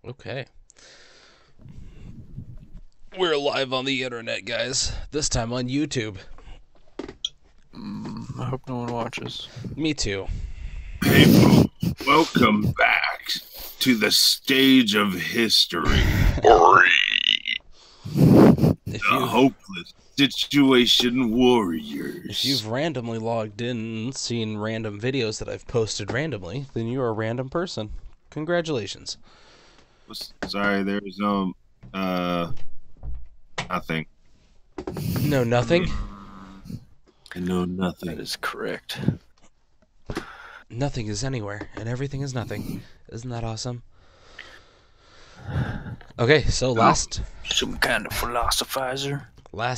Okay. We're live on the internet, guys. This time on YouTube. I hope no one watches. Me too. Hey, folks, welcome back to the stage of history. If The hopeless situation warriors. If you've randomly logged in and seen random videos that I've posted randomly, then you're a random person. Congratulations. Sorry, there was no, nothing. No, nothing? No, That nothing. is correct. Nothing is anywhere, and everything is nothing. Isn't that awesome? Okay, so last Some kind of philosophizer.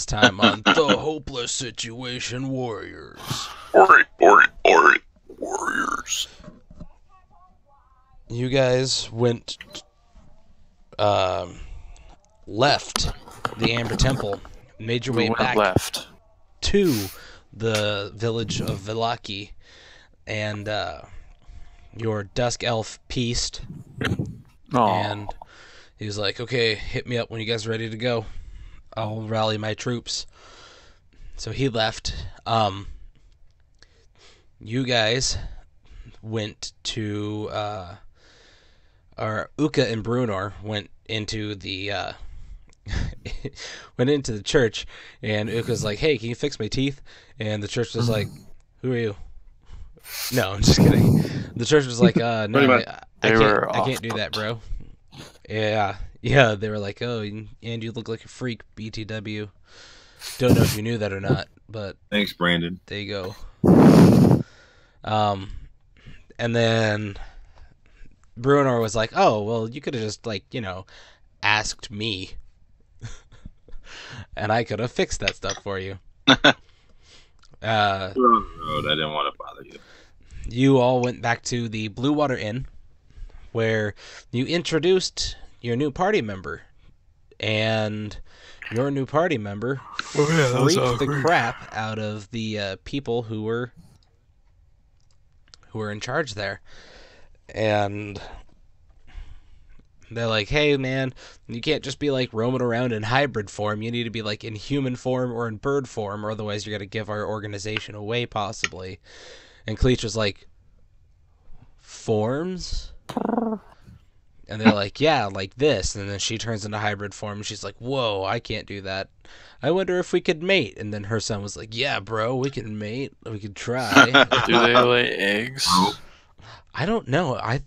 time on The Hopeless Situation Warriors. Warriors. You guys went, left the Amber Temple, made your We way went back left. to the village of Villaki, and your Dusk Elf pieced, Oh, and he was like, okay, hit me up when you guys are ready to go. I'll rally my troops. So he left. You guys went to, or Uka and Brunor went into the, went into the church, and Uka's like, hey, can you fix my teeth? And the church was like, who are you? No, I'm just kidding. The church was like, no, I can't do that, bro. Yeah, they were like, oh, and you look like a freak, BTW. Don't know if you knew that or not, but Thanks, Brandon. there you go. And then Bruno was like, oh, well, you could have just, like, asked me. And I could have fixed that stuff for you. We're on the road. I didn't want to bother you. You all went back to the Blue Water Inn, where you introduced your new party member. And your new party member freaked the crap out of the people who were in charge there. And they're like, hey, man, you can't just be, like, roaming around in hybrid form. You need to be, like, in human form or in bird form, or otherwise you're going to give our organization away, possibly. And Cleach was like, forms? And they're like, yeah, like this. And then she turns into hybrid form, and she's like, whoa, I can't do that. I wonder if we could mate. And then her son was like, yeah, bro, we can mate. We could try. Do they lay eggs? I don't know. I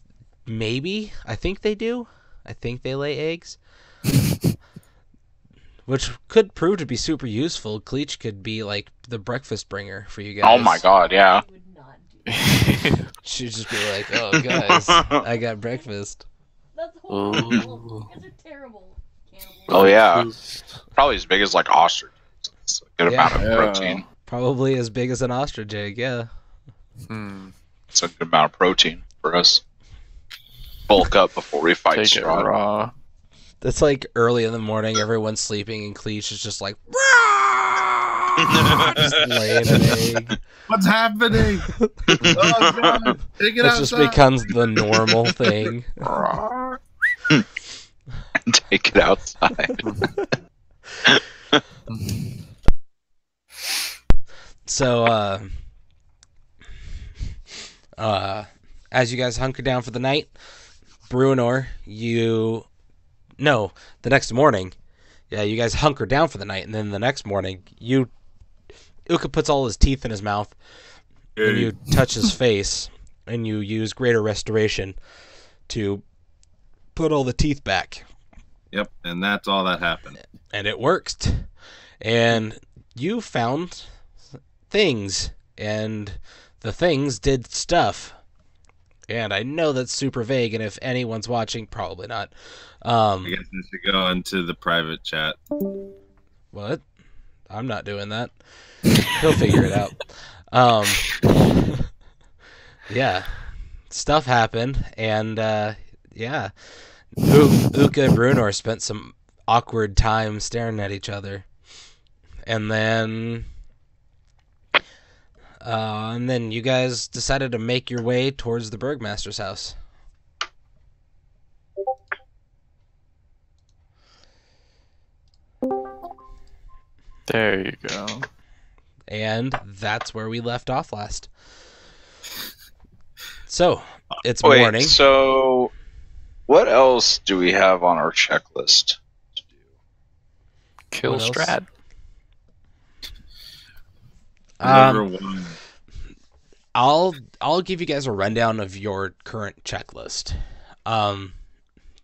think they do. I think they lay eggs. Which could prove to be super useful. Cleach could be like the breakfast bringer for you guys. Oh my god, yeah. would not do that. She'd just be like, oh, guys, I got breakfast. That's horrible. You Ooh. guys are terrible. Cannibals. Oh yeah. Probably as big as like ostrich. It's a good Yeah. amount of protein. Probably as big as an ostrich egg, yeah. It's a good amount of protein for us. Bulk up before we fight Take it Strahd. raw. It's like early in the morning, everyone's sleeping, and Cleach is just like, just laying an egg. What's happening? Oh, God. Take it It just outside. becomes the normal thing. Take it outside. So, as you guys hunker down for the night, Bruenor, the next morning, yeah, you guys hunker down for the night, and then the next morning, Uka puts all his teeth in his mouth, and you touch his face, and you use Greater Restoration to put all the teeth back. Yep, and that's all that happened. And it worked. And you found things, and the things did stuff. And I know that's super vague, and if anyone's watching, probably not. I guess I should go into the private chat. What? I'm not doing that. He'll figure it out. Yeah. Stuff happened, and, yeah. Uka and Brunor spent some awkward time staring at each other. And then you guys decided to make your way towards the Burgmaster's house. There you go. And that's where we left off last. So, it's Wait, morning. so what else do we have on our checklist to do? Kill What else? Strad. Number one. I'll give you guys a rundown of your current checklist.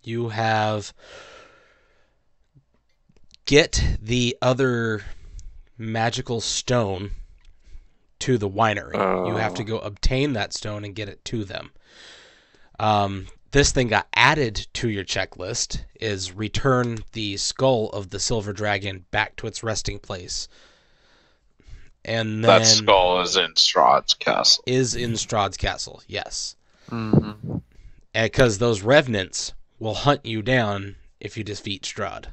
You have get the other magical stone to the winery. You have to go obtain that stone and get it to them. This thing got added to your checklist is return the skull of the silver dragon back to its resting place. And then That skull is in Strahd's castle. is in Strahd's castle, yes. Mm-hmm. Because those revenants will hunt you down if you defeat Strahd.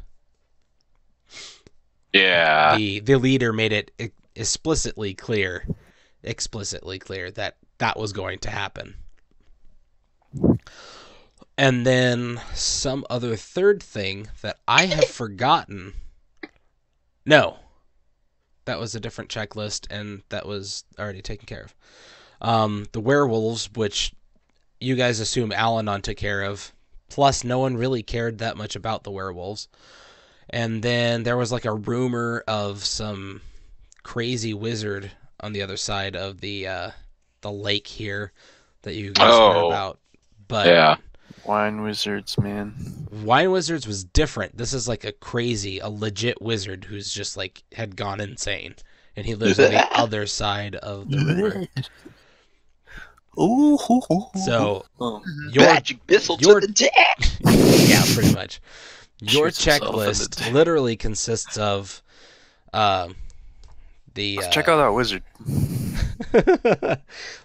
Yeah. The leader made it explicitly clear that that was going to happen. And then some other third thing that I have forgotten. No. That was a different checklist, and that was already taken care of. The werewolves, which you guys assume Al-Anon took care of, plus no one really cared that much about the werewolves. And then there was like a rumor of some crazy wizard on the other side of the lake here that you guys heard about. But Yeah. Wine wizards, man. Wine Wizards was different. This is like a legit wizard who's just like had gone insane, and he lives on the other side of the river. So your Magic missile your- to the deck. yeah, pretty much. Your Shoots himself in the checklist dick. literally consists of the Let's check out that wizard.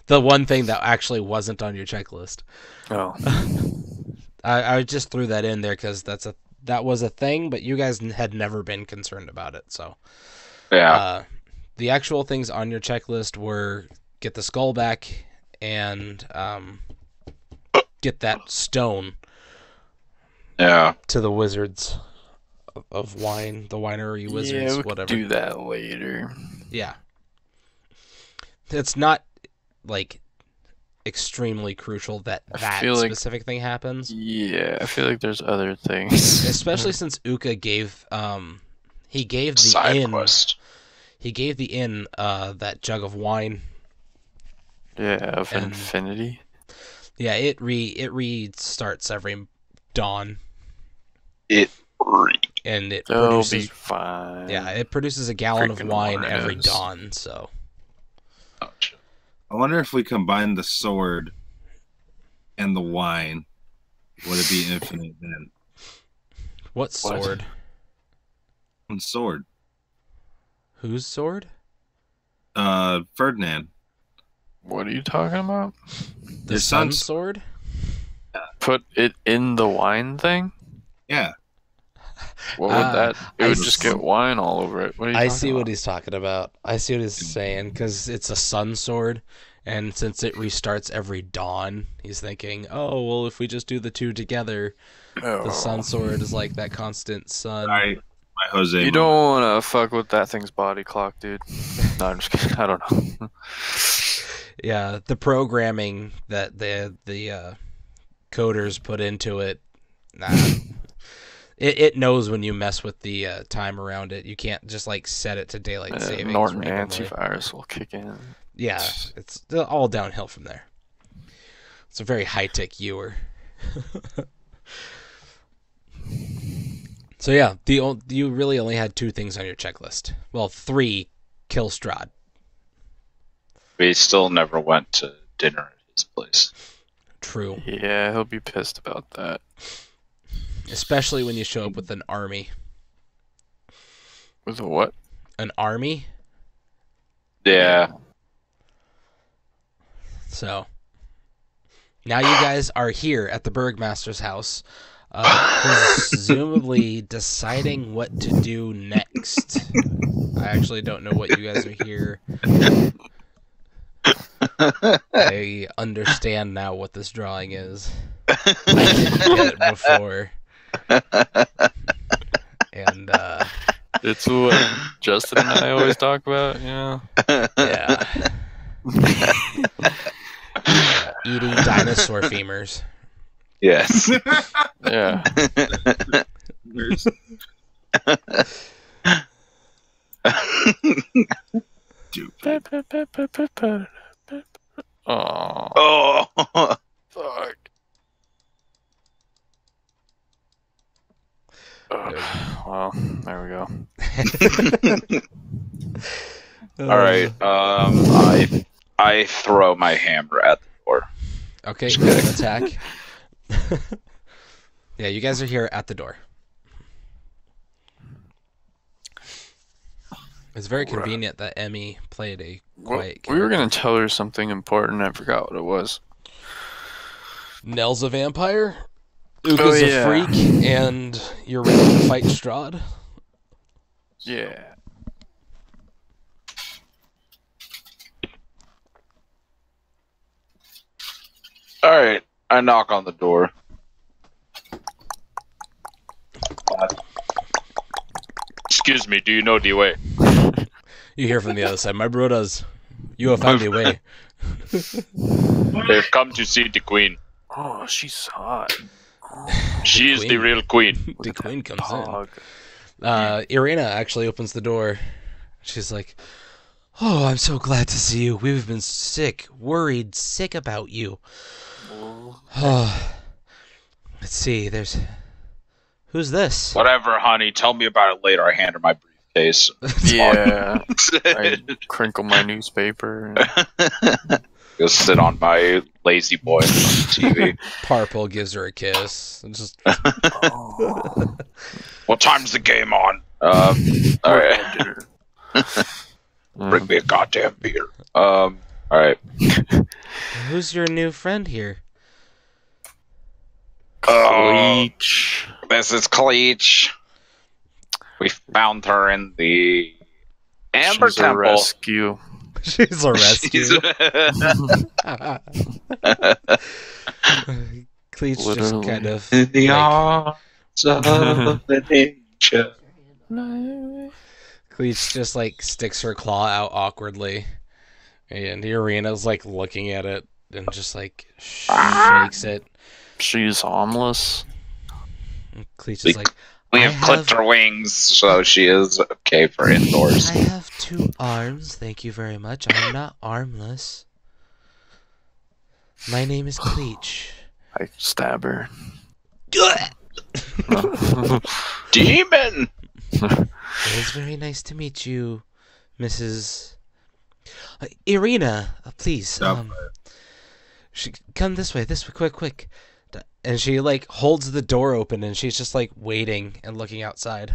the one thing that actually wasn't on your checklist. Oh. I just threw that in there because that was a thing, but you guys had never been concerned about it. So Yeah. the actual things on your checklist were get the skull back and get that stone Yeah. to the wizards of wine, the winery wizards, yeah, we whatever. could do that later. Yeah. It's not like extremely crucial that I feel like- specific thing happens, Yeah, I feel like there's other things. especially since Uka gave he gave the Side inn quest. that jug of wine. Yeah, of And- infinity. Yeah, it restarts every dawn, It. and it They'll produces be fine. yeah, it produces a gallon of Freaking wine every Warriors. dawn. So Oh, shit. I wonder if we combine the sword and the wine, would it be infinite then? what sword? One sword. Whose sword? Ferdinand. What are you talking about? The Your sun son's- sword? Put it in the wine thing? Yeah. What would that? It I would just s- get wine all over it. What are you I talking see about? what he's talking about. I see what he's saying because it's a sun sword, and since it restarts every dawn, he's thinking, "Oh, well, if we just do the two together, the sun sword is like that constant sun." Sorry, my Jose. You moment. don't want to fuck with that thing's body clock, dude. No, I'm just kidding. I don't know. Yeah, the programming that the coders put into it, nah. It knows when you mess with the time around it. You can't just like set it to daylight savings. Norton randomly. antivirus will kick in. Yeah, it's all downhill from there. It's a very high-tech ewer. So yeah, you really only had two things on your checklist. Well, 3: kill Strahd. We still never went to dinner at his place. True, Yeah, he'll be pissed about that. especially when you show up with an army. With a what? An army. Yeah. So now you guys are here at the Burgmaster's house, presumably deciding what to do next. I actually don't know what you guys are here. I understand now what this drawing is. I didn't get it before. And It's what Justin and I always talk about, Yeah. Eating dinosaur femurs. Yes. Yeah. Stupid. Oh, Oh. fuck. Well, there we go. All right. I throw my hammer at the door. Okay, go ahead and attack. Yeah, you guys are here at the door. It's very convenient that Emmy played a quiet We were character. gonna tell her something important. I forgot what it was. Nell's a vampire, Uka's yeah. a freak, and you're ready to fight Strahd. Yeah. All right. I knock on the door. Excuse me. Do you know the way? You hear from the other side, my bro does. You have found a way. They've come to see the queen. Oh, she's hot. She is the queen. real queen. The queen comes Dog. in. Irina actually opens the door. She's like, "Oh, I'm so glad to see you. We've been sick, worried, sick about you." Oh, let's see. Who's this? Whatever, honey. Tell me about it later. I hand her my briefcase. Yeah. I crinkle my newspaper. Go sit on my lazy boy on TV. Parpol gives her a kiss. And just Oh. What time's the game on? All right. Bring me a goddamn beer. All right. who's your new friend here? Bleach. This is Cleach. We found her in the Amber She's a Temple. rescue. She's a rescue. Cleach just Literally. kind of In the like, arms of the nature. Cleach just like sticks her claw out awkwardly, and Irina's like looking at it and just like shakes it. She's harmless. And Cleach is like, We I have clipped her wings, so she is okay for indoors. I have 2 arms, thank you very much. I'm not armless. My name is Cleach. I stab her. Demon! It is very nice to meet you, Mrs. Irina. Please, come this way, quick. And she like holds the door open, and she's just like waiting and looking outside.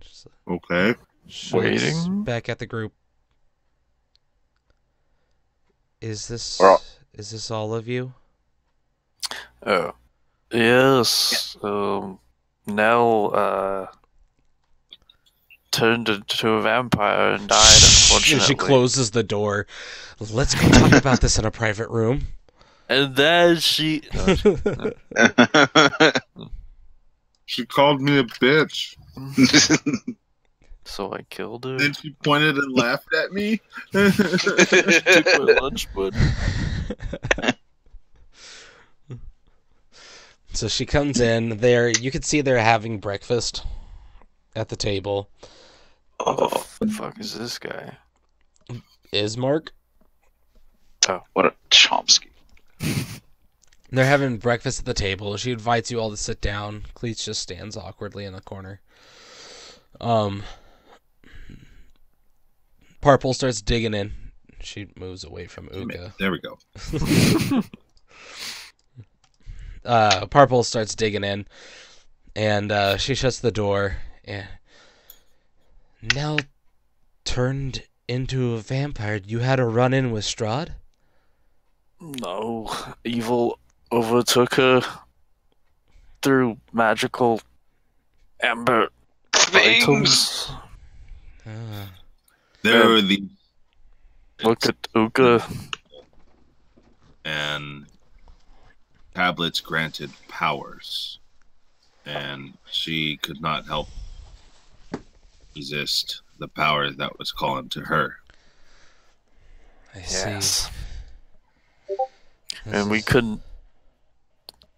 Just Okay. looks Waiting? back at the group. Is this We're all- all of you? Oh. Yes. Nell, turned into a vampire and died, unfortunately. She closes the door. Let's go talk about this in a private room. And then she... She called me a bitch. So I killed her. Then she pointed and laughed at me. Took my lunch, but... So she comes in. You can see they're having breakfast at the table. What the fuck is this guy? Ismark. What a Chomsky. They're having breakfast at the table. She invites you all to sit down. Cleats just stands awkwardly in the corner. Parpol starts digging in. She moves away from Uka. There we go. Parpol starts digging in, and she shuts the door. And Nell turned into a vampire. You had a run-in with Strahd? No. Evil overtook her through magical amber Things! items. There were the Look at Uka. and tablets granted powers, and she could not help resist the power that was calling to her. I see. Yes. This And we is- couldn't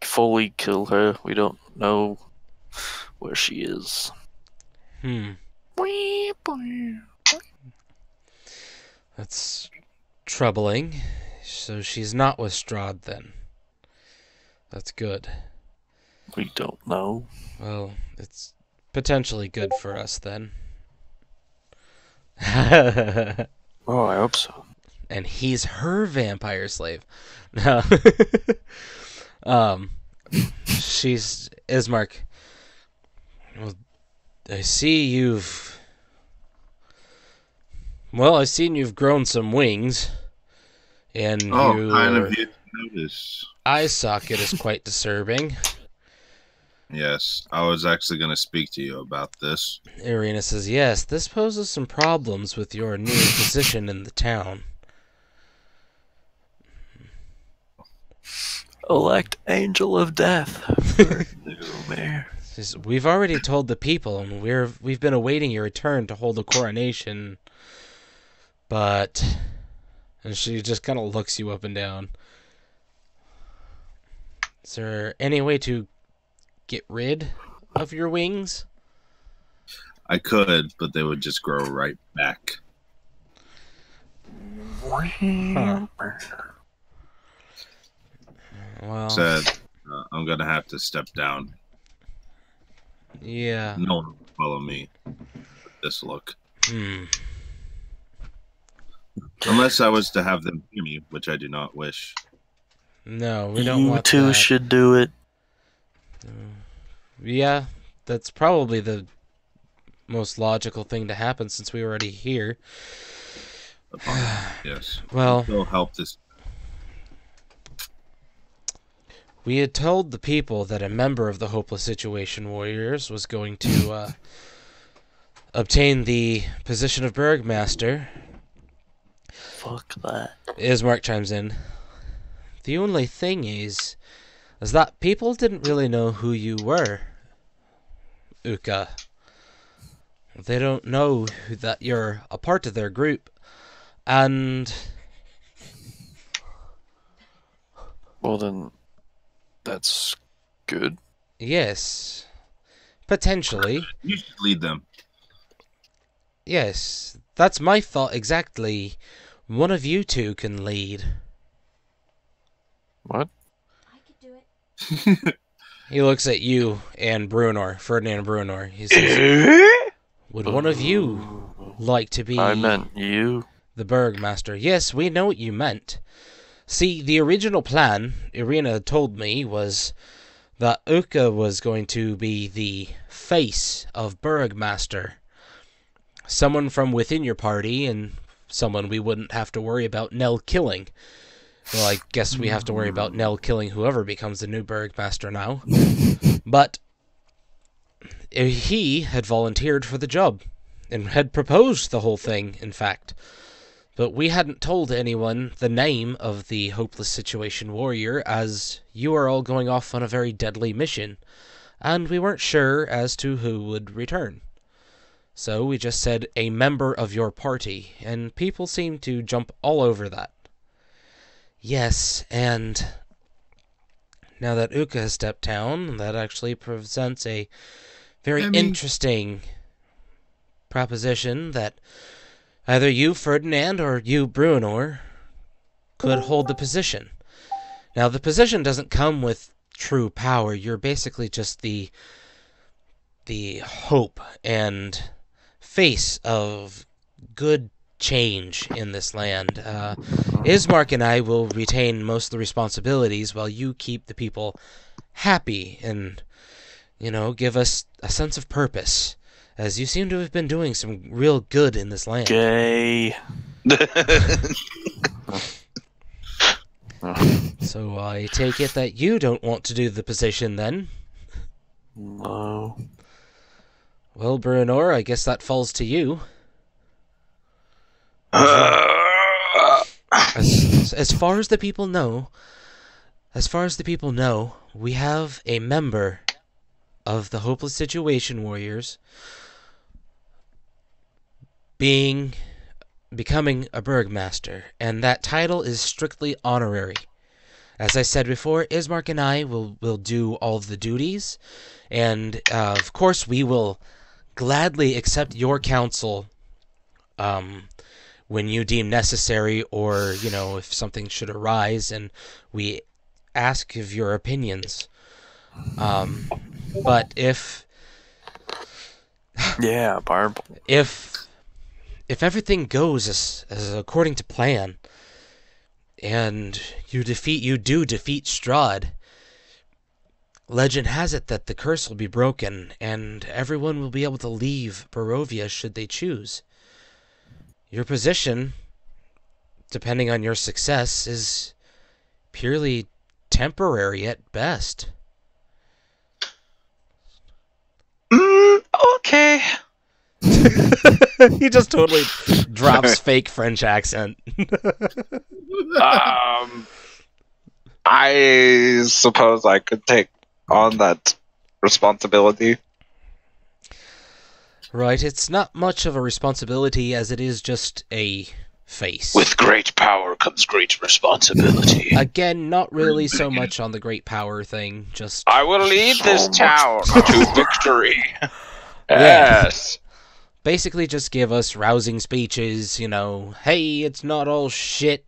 fully kill her. We don't know where she is. That's troubling. So she's not with Strahd then. That's good. We don't know. Well, it's potentially good for us then. Oh, I hope so. And he's her vampire slave. No. She's Ismark. Well, I've seen you've grown some wings, and Oh, your kind of you notice. eye socket is quite disturbing. Yes, I was actually going to speak to you about this. Irina says, yes, this poses some problems with your new position in the town. Elect Angel of Death for new mayor. Says, we've already told the people, and we've been awaiting your return to hold a coronation. But, and she just kind of looks you up and down. Is there any way to get rid of your wings? I could, but they would just grow right back. Huh. Well, Said, I'm going to have to step down. yeah. No one will follow me with this look. Unless I was to have them hear me, which I do not wish. No, we don't You want two that. should do it. Yeah, that's probably the most logical thing to happen since we were already here. Yes. Well, Will help this. we had told the people that a member of the Hopeless Situation Warriors was going to obtain the position of Burgmaster. Fuck that. Ismark chimes in. The only thing is that people didn't really know who you were, Uka. They don't know that you're a part of their group, and Well then, that's good. yes, potentially, You should lead them. yes, that's my thought exactly. One of you two can lead. What? I could do it. He looks at you and Bruenor, Ferdinand Bruenor. He says, would one of you like to be I meant you. the Burgmaster? Yes, we know what you meant. See, the original plan, Irina told me, was that Uka was going to be the face of Burgmaster. Someone from within your party, and someone we wouldn't have to worry about Nell killing. Well, I guess we have to worry about Nell killing whoever becomes the new Burgmaster now. But he had volunteered for the job, and had proposed the whole thing, in fact. But we hadn't told anyone the name of the Hopeless Situation Warrior, as you are all going off on a very deadly mission, and we weren't sure as to who would return. So we just said a member of your party, and people seemed to jump all over that. Yes, and now that Uka has stepped down, that actually presents a very interesting proposition that either you, Ferdinand, or you, Bruenor, could hold the position. Now, the position doesn't come with true power. You're basically just the hope and face of good change in this land. Ismark and I will retain most of the responsibilities while you keep the people happy and, give us a sense of purpose, as you seem to have been doing some real good in this land. Gay. So I take it that you don't want to do the position then? No. Well, Bruenor, I guess that falls to you. As far as the people know, we have a member of the Hopeless Situation Warriors becoming a Burgmaster, and that title is strictly honorary. As I said before, Ismark and I will do all of the duties, and of course we will gladly accept your counsel when you deem necessary, or, you know, if something should arise and we ask of your opinions. But if... Yeah, Barb. If everything goes as according to plan, and you do defeat Strahd, legend has it that the curse will be broken, and everyone will be able to leave Barovia should they choose. Your position, depending on your success, is purely temporary at best. Okay. He just totally drops fake French accent. I suppose I could take on that responsibility. Right, it's not much of a responsibility as it is just a face. With great power comes great responsibility. Again, not really so much on the great power thing, just... I will lead this much town to victory. Yeah. Yes. Basically just give us rousing speeches, you know, hey, it's not all shit.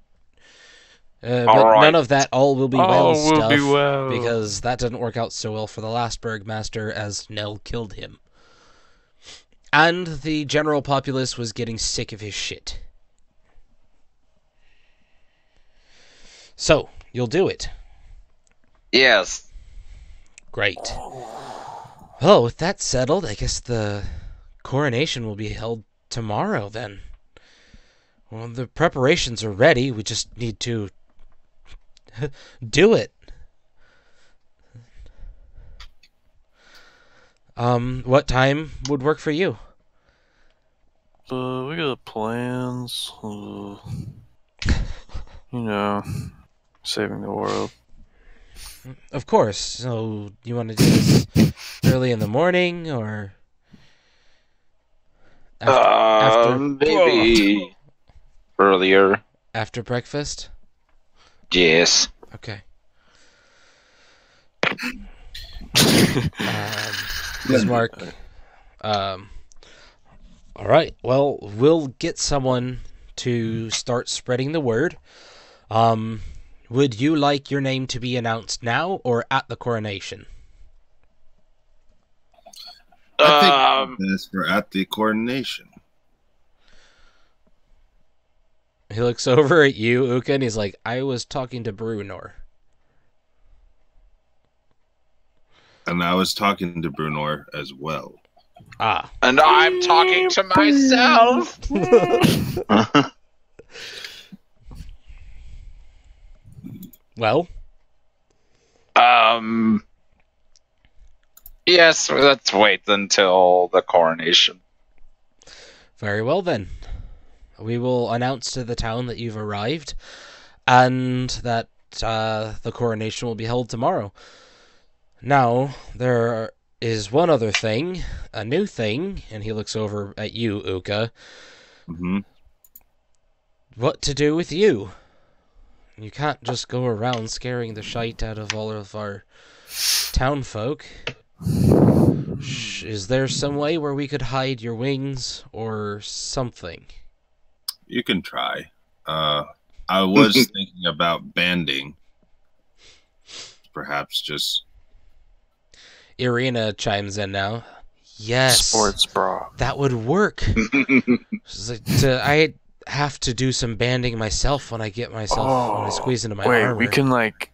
But Alright. none of that all will be well All will stuff, be well. because that didn't work out so well for the last Burgmaster as Nell killed him. And the general populace was getting sick of his shit. So, you'll do it. Yes. Great. Well, with that settled, I guess the coronation will be held tomorrow, then. Well, the preparations are ready. We just need to do it. What time would work for you? We got plans. You know, saving the world. Of course. So, you want to do this early in the morning, or after Maybe earlier. after breakfast? Yes. Okay. Bismarck. All right. Well, we'll get someone to start spreading the word. Would you like your name to be announced now or at the coronation? I think this we're at the coronation. He looks over at you, Uka, and he's like, I was talking to Brunor. And I was talking to Brunor as well. Ah. And I'm talking to myself. Well? Yes, let's wait until the coronation. Very well, then. We will announce to the town that you've arrived, and that the coronation will be held tomorrow. Now, there is one other thing, a new thing, and he looks over at you, Uka. Mm-hmm. What to do with you? You can't just go around scaring the shite out of all of our townfolk. Is there some way where we could hide your wings or something? You can try. I was thinking about banding. Perhaps just... Irina chimes in now. Yes. Sports bra. That would work. She's like, I have to do some banding myself when I get myself, when I squeeze into my armor. We can, like,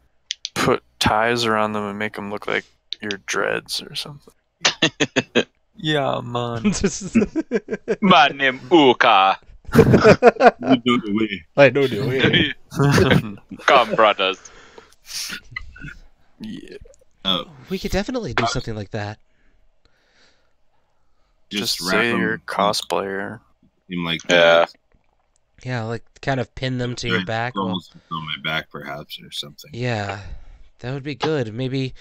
put ties around them and make them look like your dreads or something. Yeah, man. My name Uka. I know the way. Come, brothers. Yeah. We could definitely do something like that. Just wrap say them you're a cosplayer. seem like Yeah. Yeah, like kind of pin them to your back. Well, Almost on my back, perhaps, or something. yeah, that would be good. Maybe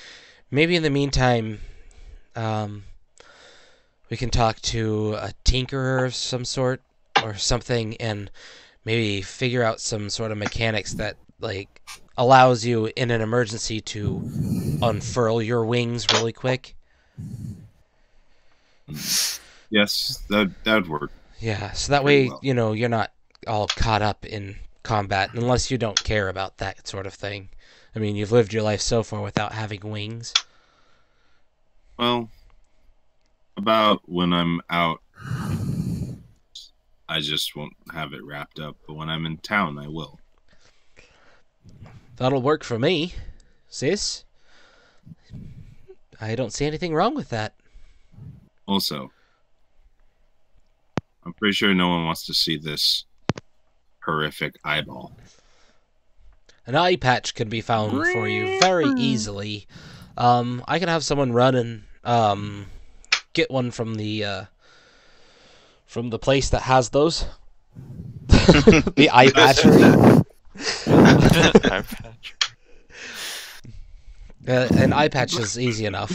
in the meantime, We can talk to a tinkerer of some sort or something and maybe figure out some sort of mechanics that, like, allows you in an emergency to unfurl your wings really quick. Yes, that would work. Yeah, so that Pretty way, well. you know, you're not all caught up in combat, unless you don't care about that sort of thing. I mean, you've lived your life so far without having wings. Well, about when I'm out, I just won't have it wrapped up. But when I'm in town, I will. That'll work for me, sis. I don't see anything wrong with that. Also, I'm pretty sure no one wants to see this horrific eyeball. An eye patch can be found for you very easily. I can have someone run and get one from the place that has those. The eye patchery. Eye patch. An eye patch is easy enough.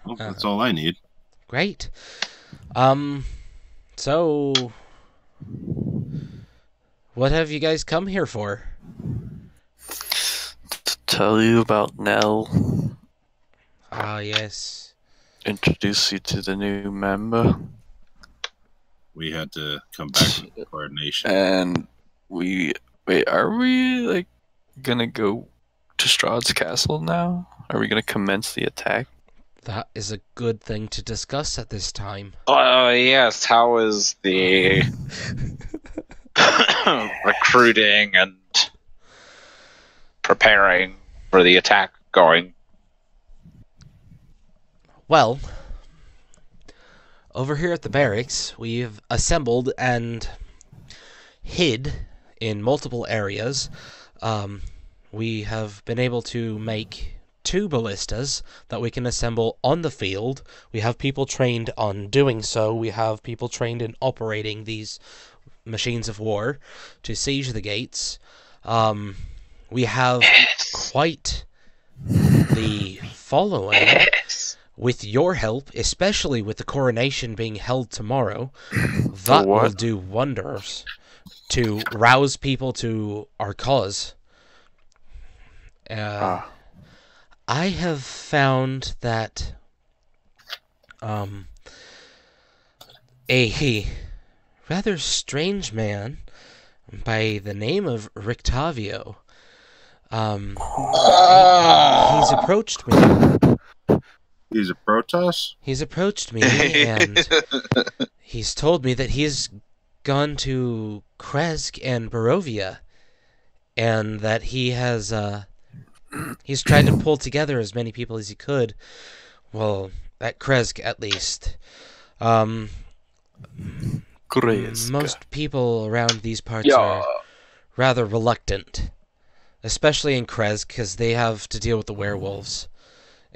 Well, that's all I need. Great. So what have you guys come here for? To tell you about Nell. Ah, yes. Introduce you to the new member. We had to come back with the coordination. And are we like gonna go to Strahd's castle now? Are we gonna commence the attack? That is a good thing to discuss at this time. Yes, how is the recruiting and preparing for the attack going? Well, over here at the barracks, we've assembled and hid in multiple areas. We have been able to make 2 ballistas that we can assemble on the field. We have people trained on doing so. We have people trained in operating these machines of war to siege the gates. We have quite the following. With your help, especially with the coronation being held tomorrow, that will do wonders to rouse people to our cause. I have found that a rather strange man by the name of Rictavio, he's approached me. He's a Protoss? He's approached me, and he's told me that he's gone to Kresk and Barovia, and that he has, he's tried to pull together as many people as he could. Well, at Kresk, at least. Most people around these parts are rather reluctant, especially in Kresk, because they have to deal with the werewolves.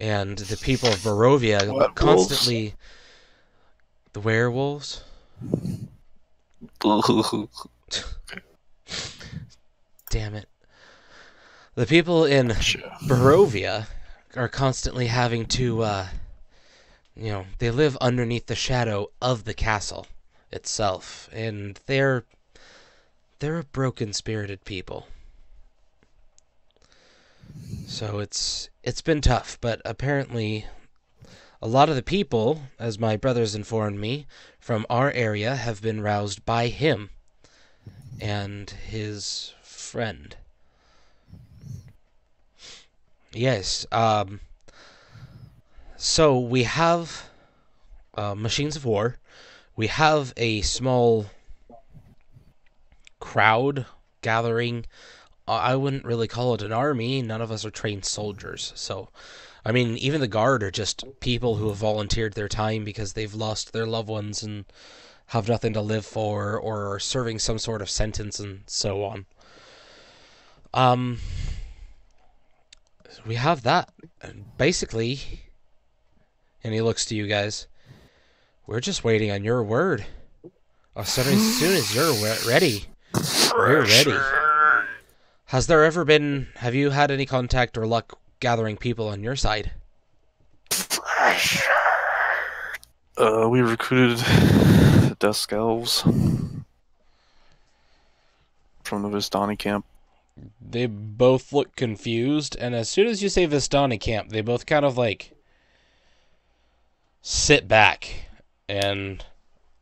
And the people of Barovia constantly... The werewolves? Damn it. The people in Barovia are constantly having to, they live underneath the shadow of the castle itself. And they're a broken-spirited people. So it's been tough, but apparently a lot of the people, as my brothers informed me, from our area have been roused by him and his friend. Yes, so we have machines of war. We have a small crowd gathering. I wouldn't really call it an army. None of us are trained soldiers. So, I mean, even the guard are just people who have volunteered their time because they've lost their loved ones and have nothing to live for, or are serving some sort of sentence and so on. We have that. Basically, and he looks to you guys, we're just waiting on your word. As soon as you're ready, we're ready. Have you had any contact or luck gathering people on your side? We recruited the Dusk Elves from the Vistani camp. They both look confused, and as soon as you say Vistani camp, they both kind of like sit back and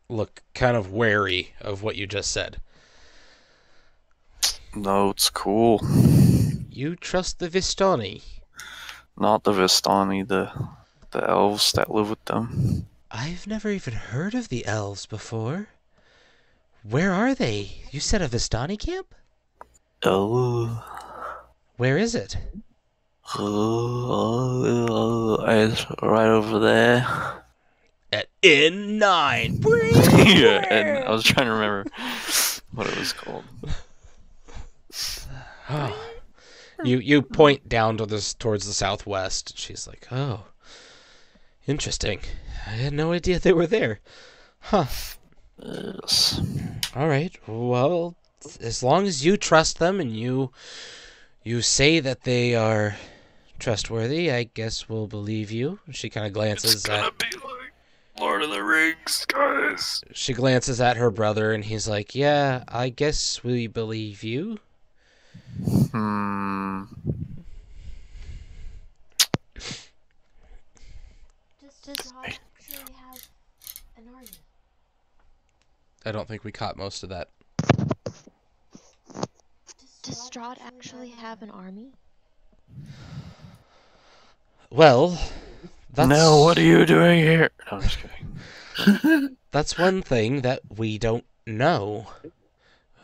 look kind of wary of what you just said. No, it's cool. You trust the Vistani? Not the Vistani, the elves that live with them. I've never even heard of the elves before. Where are they? You said a Vistani camp? Oh. Where is it? It's right over there. At N9. Yeah, and I was trying to remember what it was called. Oh. You point down towards the southwest. She's like, oh, interesting. I had no idea they were there. Huh. Yes. All right. Well, as long as you trust them and you say that they are trustworthy, I guess we'll believe you. She kind of glances It's gonna be like Lord of the Rings, guys. She glances at her brother, and he's like, yeah, I guess we believe you. Does Strahd actually have an army? I don't think we caught most of that. Does Strahd actually have an army? Well, that's... No, what are you doing here? No, I'm just kidding. That's one thing that we don't know.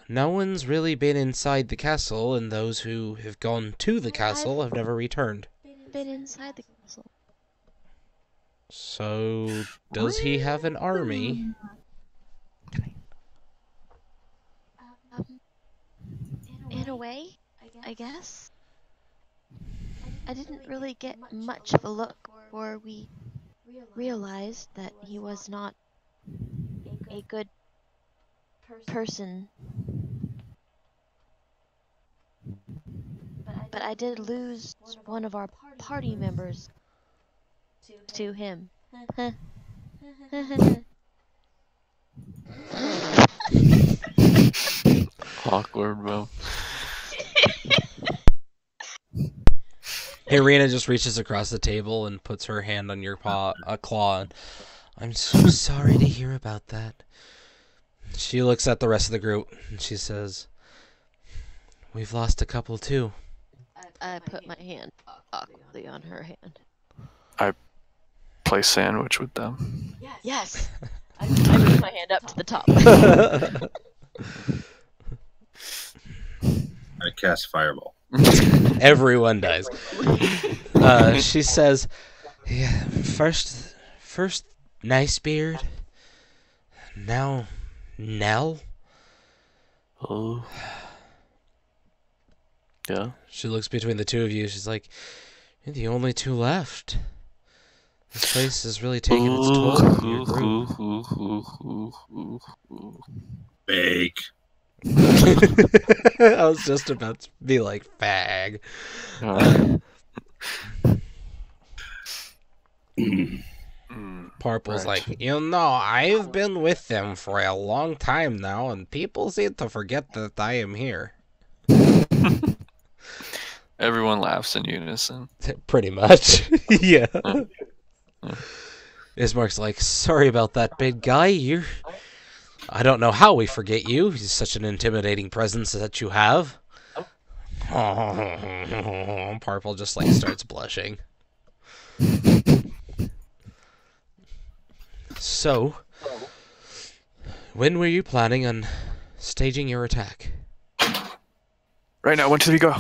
No one's really been inside the castle, and those who have gone to the castle have never returned. Been inside the castle. So, does he have an army? In a way, I guess. I didn't really get much of a look before we realized that he was not a good person. But I did lose one of our party members to him. Awkward, bro. Irina just reaches across the table and puts her hand on your claw. And, I'm so sorry to hear about that. She looks at the rest of the group and she says, we've lost a couple too. I put my hand awkwardly on her hand. I play sandwich with them. Yes! I put my hand up to the top. I cast Fireball. Everyone does. She says, yeah, first Nice Beard, now Nell. Oh. Yeah. She looks between the two of you. She's like, you're the only two left. This place is really taking its toll on your group. Bake. I was just about to be like, fag. Purple's Right. like, I've been with them for a long time now, and people seem to forget that I am here. Everyone laughs in unison. Pretty much. Yeah. Ismark's like, sorry about that, big guy. I don't know how we forget you. He's such an intimidating presence that you have. Purple just like starts blushing. So, when were you planning on staging your attack? Right now, when should we go?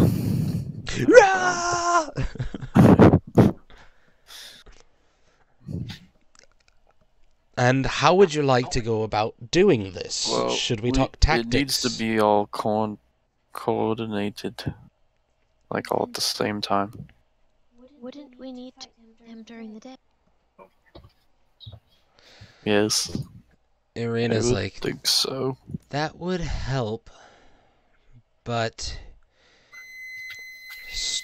And how would you like to go about doing this? Well, Should we talk tactics? It needs to be all coordinated, like all at the same time. Wouldn't we need him during the day? Yes. Irina's I like, think so. that would help, but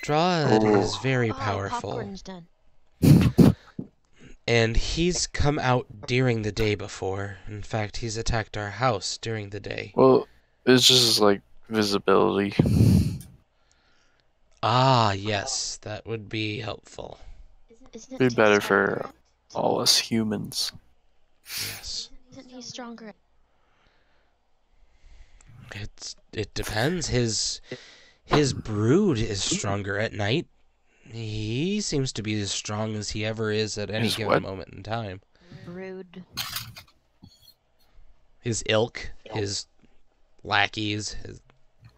Strahd is very Oh, powerful. popcorn's done. And he's come out during the day before. In fact, he's attacked our house during the day. Well, it's just like visibility. Ah, yes, that would be helpful. Isn't Be he better stronger? for all us humans. Yes. Isn't he stronger? It depends. His brood is stronger at night. He seems to be as strong as he ever is at any His given what? moment in time. Brood. His ilk, his lackeys,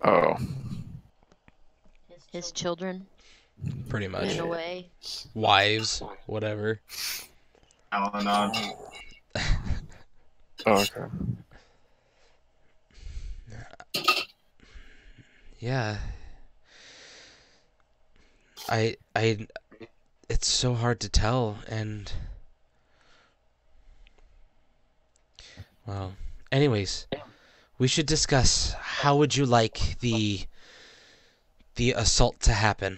Oh, His children. pretty much In a way. wives, whatever. Al-Anon. okay. Yeah. It's so hard to tell, and well, anyways, we should discuss how would you like the assault to happen.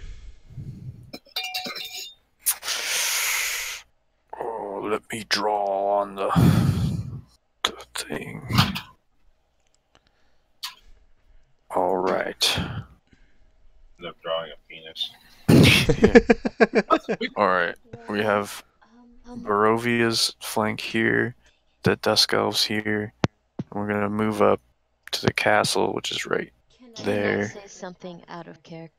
Oh, let me draw on the thing. All right. End up drawing a penis. All right. We have Barovia's flank here, the Dusk Elves here. And we're gonna move up to the castle, which is right Can there. I say something out of character,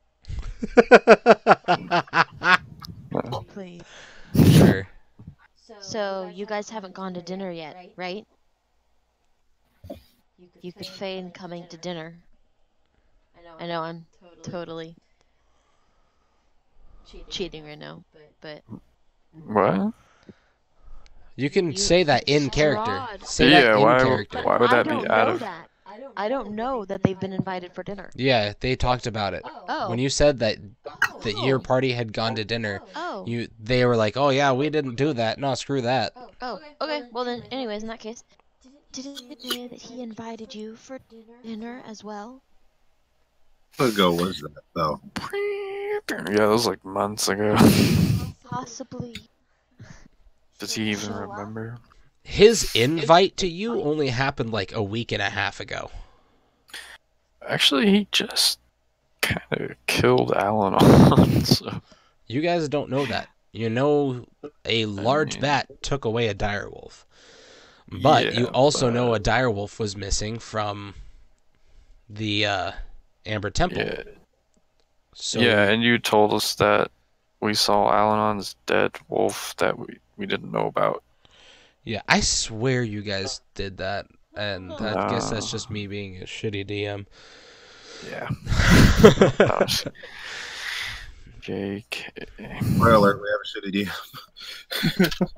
please? Sure. So, you guys haven't gone to dinner yet, right? You could feign coming to dinner. I know I'm totally cheating right now, but What? You can You- say that in character. Strahd. Say Yeah, that in why- character. why would that I be don't out know of- that. I don't know that they've been invited for dinner. Yeah, they talked about it. Oh. When you said that your party had gone to dinner, Oh. they were like, "Oh yeah, we didn't do that. No, screw that." Oh. Okay. Well then, anyways, in that case, didn't it say that he invited you for dinner as well? How long ago was that, though? Yeah, that was like months ago. Possibly. Does he even remember? His invite to you only happened like a week and a half ago. Actually, he just kind of killed Al-Anon. So You guys don't know that. You know a large mean- bat took away a direwolf. But Yeah, you also know a but- direwolf was missing from the Amber Temple. yeah, So yeah, and you told us that we saw Al-Anon's dead wolf that we didn't know about. yeah, I swear you guys did that. And I guess that's No. just me being a shitty DM. Yeah. Gosh. JK. Spoiler alert, we have a shitty DM.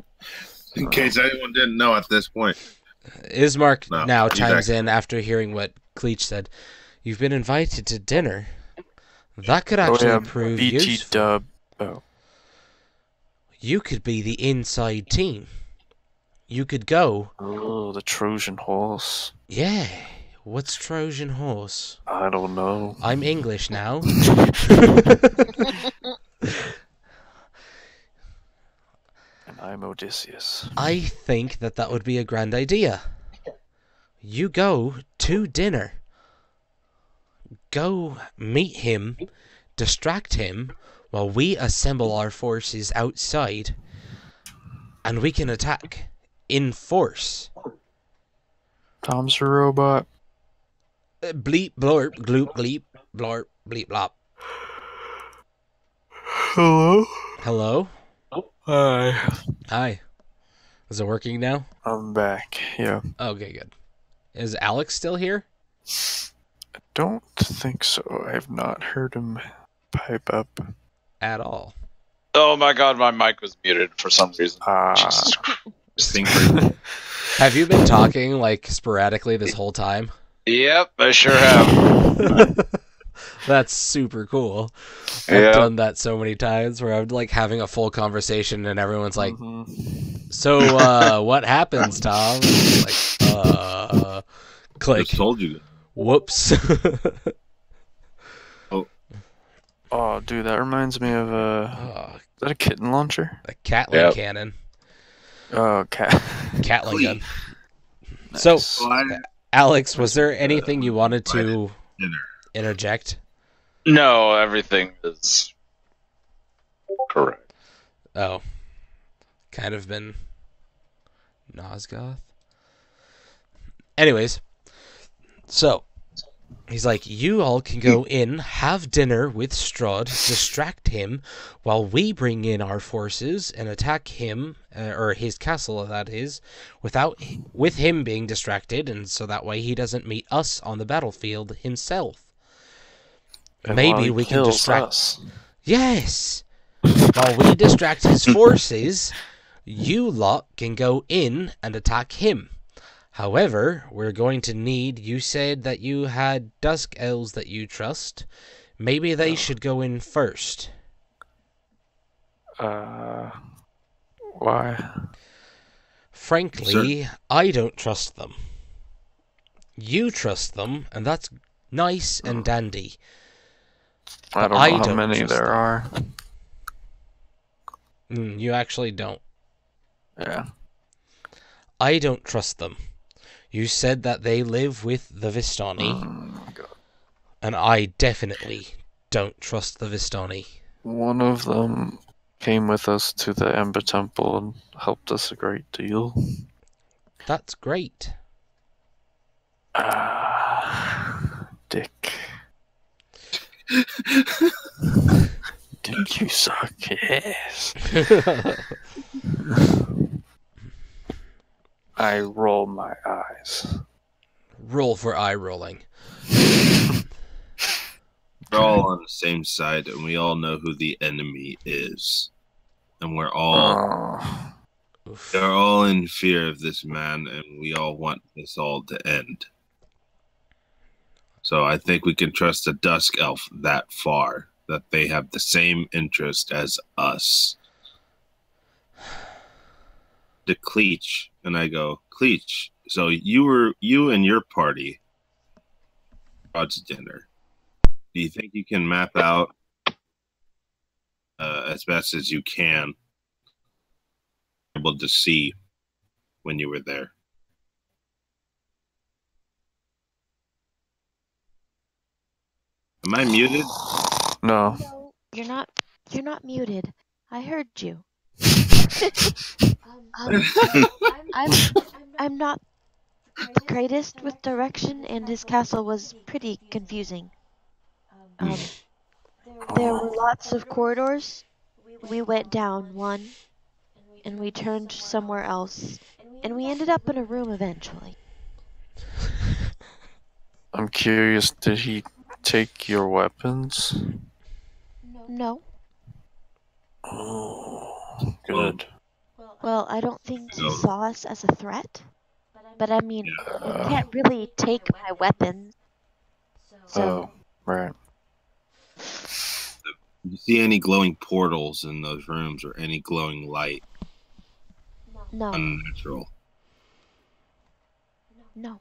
In case anyone didn't know at this point. Ismark No, now he's chimes actually- in after hearing what Cleach said. You've been invited to dinner. That could Oh actually yeah, prove BT useful. dub. Oh, You could be the inside team. You could go, oh, the Trojan horse. yeah, what's Trojan horse? I don't know. I'm English now. And I'm Odysseus. I think that would be a grand idea. You go to dinner. Go meet him, distract him, while we assemble our forces outside, and we can attack in force. Tom's a robot. Bleep, blorp, gloop, bleep, blorp, bleep, blop. Hello? Hello? Hi. Hi. Is it working now? I'm back. Yeah. Okay, good. Is Alex still here? I don't think so. I have not heard him pipe up. At all. Oh my god, my mic was muted for some reason. Jesus Think for Have you been talking, like, sporadically this whole time? Yep, I sure have. That's super cool. I've Yeah. done that so many times where I'm like having a full conversation and everyone's like, Mhm. "So, what happens, Tom?" And like, click. just told you. Whoops. Oh, Oh, dude, that reminds me of Oh, is that a kitten launcher? a Catling Yep. cannon. Oh, cat. Catling gun. Nice. So, Well, Alex, was there anything you wanted to dinner. interject? No, everything is correct. Oh. Kind of been Nosgoth. Anyways, so he's like, you all can go in, have dinner with Strahd, distract him, while we bring in our forces and attack him, or his castle, that is, with him being distracted, and so that way he doesn't meet us on the battlefield himself. And Maybe while he we can kills distract. us. Yes. While we distract his forces, you lot can go in and attack him. However, we're going to need... You said that you had Dusk Elves that you trust. Maybe they should go in first. Why? Frankly, I don't trust them. You trust them, and that's nice and dandy. I But don't know I how don't many trust there them. are. You actually don't. Yeah. I don't trust them. You said that they live with the Vistani, Oh my god. and I definitely don't trust the Vistani. One of them came with us to the Ember Temple and helped us a great deal. That's great. Dick. Dick, you suck. Yes. I roll my eyes. Roll for eye rolling. We're all on the same side, and we all know who the enemy is, and we're all Oof. they're all in fear of this man, and we all want this all to end. So I think we can trust the Dusk Elf that far, that they have the same interest as us. To Cleach, and I go, Cleach, so you and your party God's dinner. Do you think you can map out as best as you can, able to see when you were there? Am I muted? No. No, you're not muted. I heard you. I'm not the greatest with direction, and his castle was pretty confusing. There were lots of corridors. We went down one, and we turned somewhere else, and we ended up in a room eventually. I'm curious, did he take your weapons? No. Oh, good. Well, I don't think he No. saw us as a threat. But I mean, you Uh, can't really take my weapons. So, oh, right. Do you see any glowing portals in those rooms or any glowing light? no, Unnatural. no.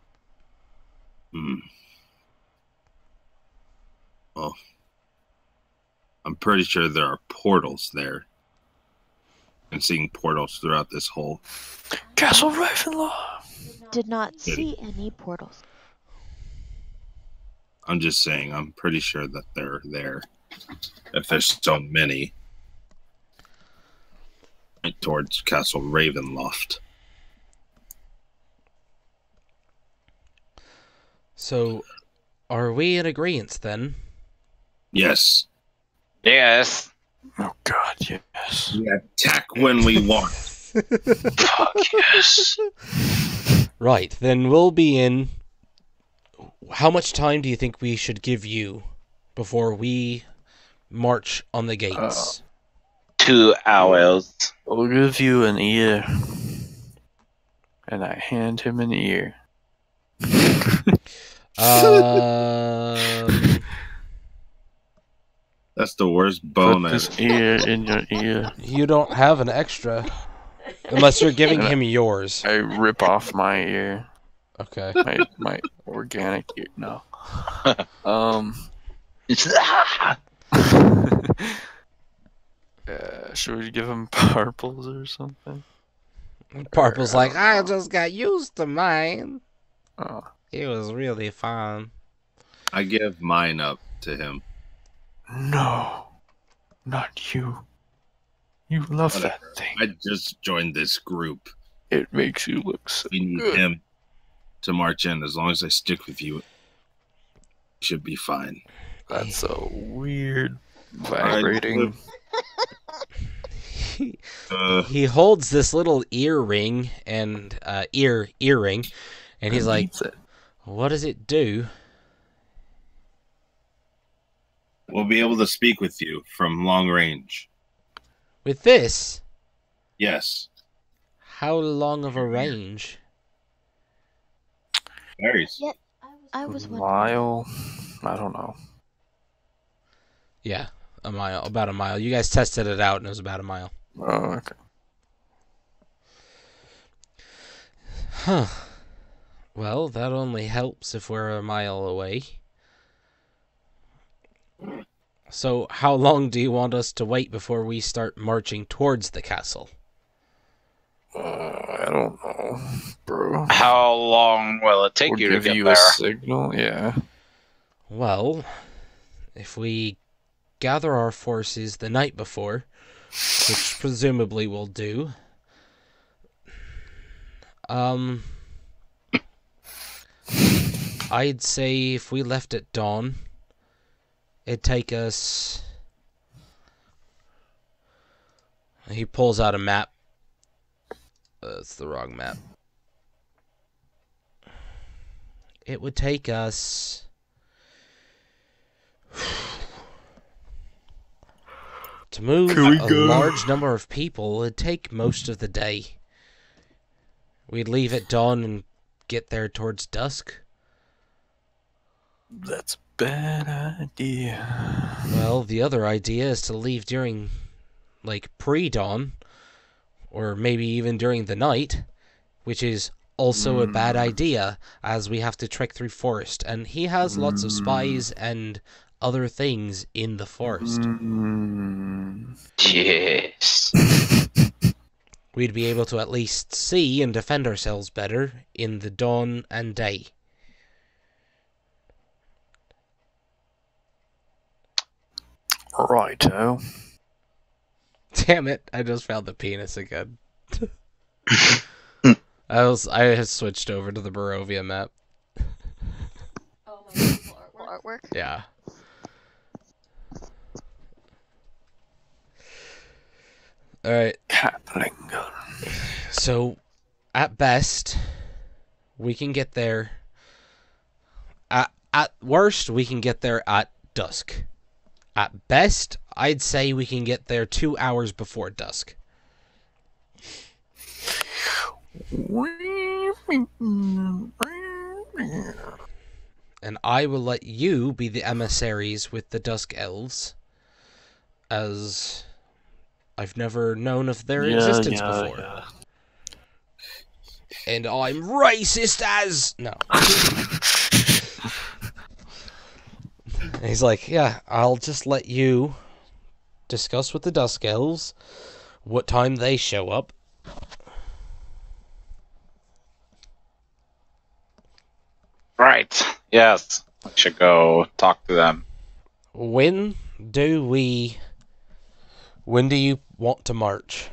Well, I'm pretty sure there are portals there. I'm seeing portals throughout this whole. Castle Ravenloft! Did not see any portals. I'm just saying, I'm pretty sure that they're there. If there's so many. Towards Castle Ravenloft. So, are we in agreement then? Yes. Yes. Oh god, yes. We attack when we want. Fuck yes. Right, then we'll be in... How much time do you think we should give you before we march on the gates? 2 hours. I'll give you an ear. And I hand him an ear. That's the worst bone Put I've this ear in your ear. You don't have an extra. Unless you're giving him yours. I rip off my ear. Okay. My organic ear. No. Should we give him purples or something? Purple's like, I just got used to mine. Oh. It was really fun. I give mine up to him. No, not you. You love Whatever. that thing. I just joined this group. It makes you look so We need good. him to march in. As long as I stick with you, it should be fine. That's a weird vibrating. He holds this little earring and earring, and he's like, Needs it. "What does it do?" We'll be able to speak with you from long range. With this, Yes. how long of a range? Varies. Yet, I was wondering. Mile? I don't know. Yeah, a mile, about a mile. You guys tested it out, and it was about a mile. Oh, okay. Huh. Well, that only helps if we're a mile away. So, how long do you want us to wait before we start marching towards the castle? I don't know, bro. How long will it take We'll you to give get you there? a signal, yeah. Well, if we gather our forces the night before, which presumably we'll do, I'd say if we left at dawn, it'd take us... He pulls out a map. That's the wrong map. It would take us... To move a large number of people, it'd take most of the day. We'd leave at dawn and get there towards dusk. That's a bad idea. Well, the other idea is to leave during, like, pre-dawn, or maybe even during the night, which is also a bad idea, as we have to trek through forest, and he has lots of spies and other things in the forest. Yes. We'd be able to at least see and defend ourselves better in the dawn and day. Righto. Damn it, I just found the penis again. I had switched over to the Barovia map. Oh, my beautiful artwork. Yeah. Alright, Catling gun. so at best, we can get there. At worst, we can get there at dusk. At best, I'd say we can get there 2 hours before dusk. And I will let you be the emissaries with the Dusk Elves, as I've never known of their existence before. Yeah. And I'm racist as... No. And he's like, yeah, I'll just let you discuss with the Dusk Elves what time they show up. Right. Yes. I should go talk to them. When do you want to march?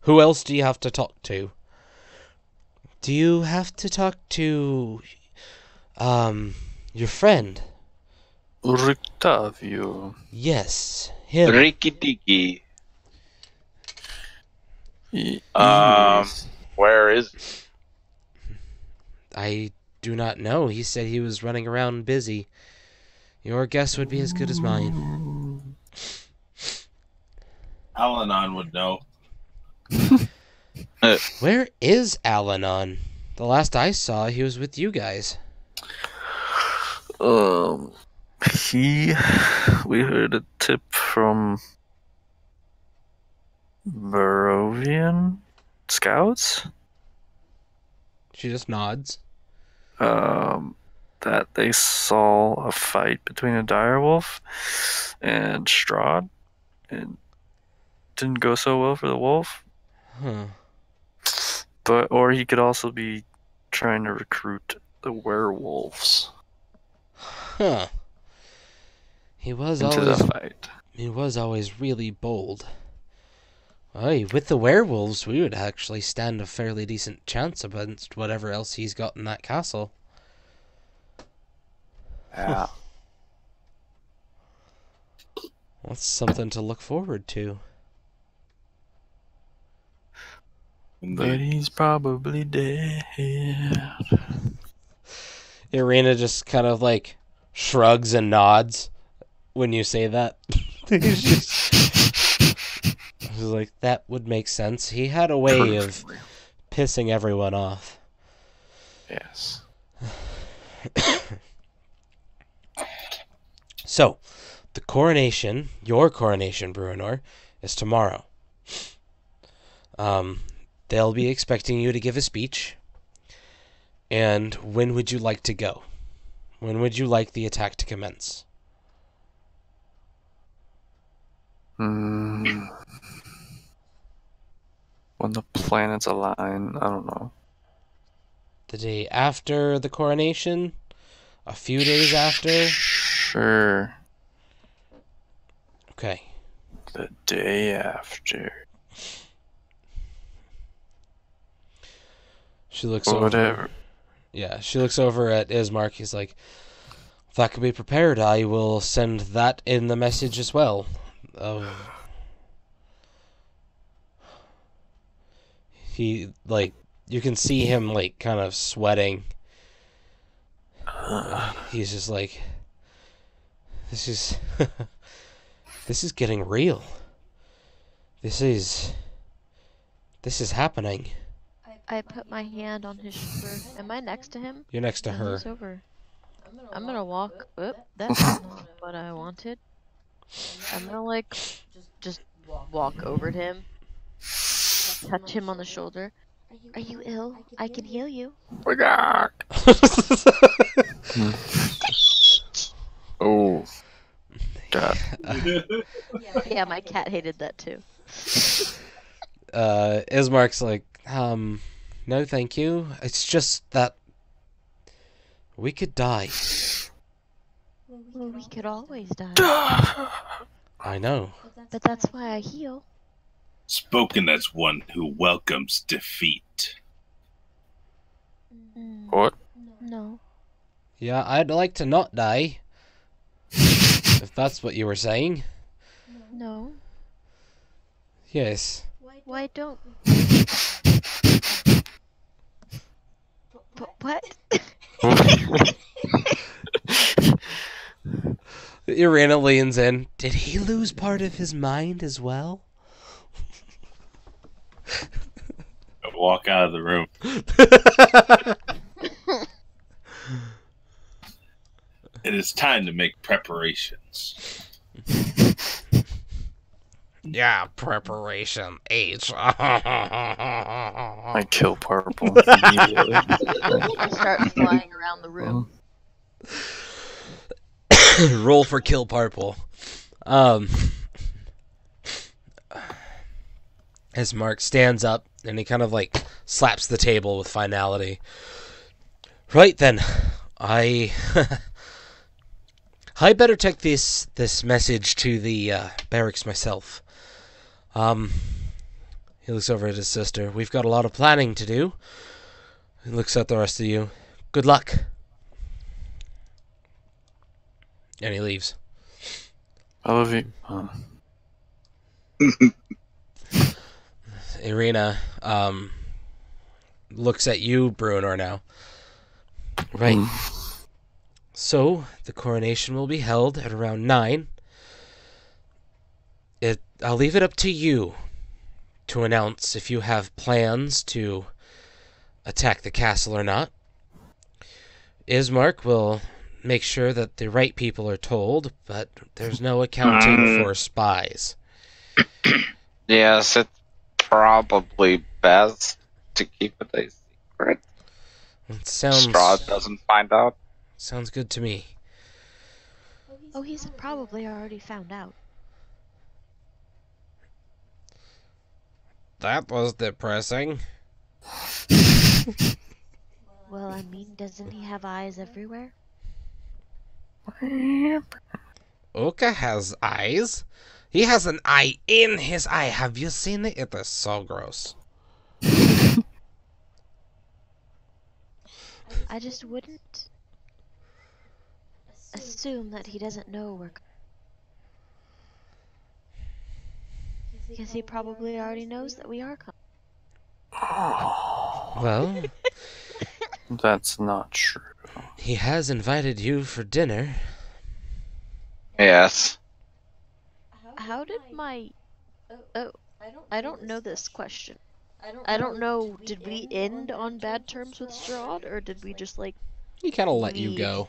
Who else do you have to talk to? Do you have to talk to, your friend? Rictavio. Yes, him. Ricky Dicky. Yes. Where is he? I do not know. He said he was running around busy. Your guess would be as good as mine. Alanon would know. Where is Alanon? The last I saw, he was with you guys. We heard a tip from Barovian scouts. She just nods. And that they saw a fight between a direwolf and Strahd, and didn't go so well for the wolf. Huh. Or he could also be trying to recruit the werewolves Huh. He was into the fight. He was always really bold. Aye, with the werewolves, we would actually stand a fairly decent chance against whatever else he's got in that castle. Yeah. That's something to look forward to. But he's probably dead. Irina just kind of like shrugs and nods when you say that. She's like, that would make sense. He had a way of pissing everyone off. Yes. So, the coronation, your coronation, Bruenor, is tomorrow. They'll be expecting you to give a speech. And when would you like to go? When would you like the attack to commence? When the planets align, I don't know. The day after the coronation? A few days after? Sure. Okay. The day after. She looks Whatever. over. Yeah, she looks over at Ismark. He's like, if that can be prepared, I will send that in the message as well. He, like, you can see him, like, kind of sweating. He's just like, this is, this is getting real. This is happening. I put my hand on his shoulder. Am I next to him? You're next to No, her. he's over. I'm gonna walk. Oop, that's not what I wanted. I'm gonna like just walk over to him, touch him on the shoulder. Are you ill? I can heal you. Oh. God. Yeah, my cat hated that too. Ismark's like, no thank you. It's just that we could die. Well, we could always die. I know. But that's why I heal. Spoken as one who welcomes defeat. What? No. Yeah, I'd like to not die. If that's what you were saying. No. Yes. Why don't? What? Irina leans in. Did he lose part of his mind as well? I walk out of the room. It is time to make preparations. Yeah, preparation H. I kill Purple immediately. I start flying around the room. Roll for kill Purple. As Mark stands up and he kind of like slaps the table with finality. Right then, I better take this message to the barracks myself. He looks over at his sister. We've got a lot of planning to do. He looks at the rest of you. Good luck. And he leaves. I love you. Irina looks at you, Bruenor, now. Right. So, the coronation will be held at around 9. I'll leave it up to you to announce if you have plans to attack the castle or not. Ismark will make sure that the right people are told, but there's no accounting for spies. Yes, it's probably best to keep it a secret. It sounds... Strahd doesn't find out. Sounds good to me. Oh, he's probably already found out. That was depressing. Well, I mean, doesn't he have eyes everywhere? Uka has eyes. He has an eye in his eye. Have you seen it? It is so gross. I just wouldn't assume that he doesn't know we're... Because he probably already knows that we are coming. Well, That's not true. he has invited you for dinner. Yes. How did my... Oh, I don't know this question. I don't know, did we end on bad terms with Strahd, or did we just, like... He kind of let you go.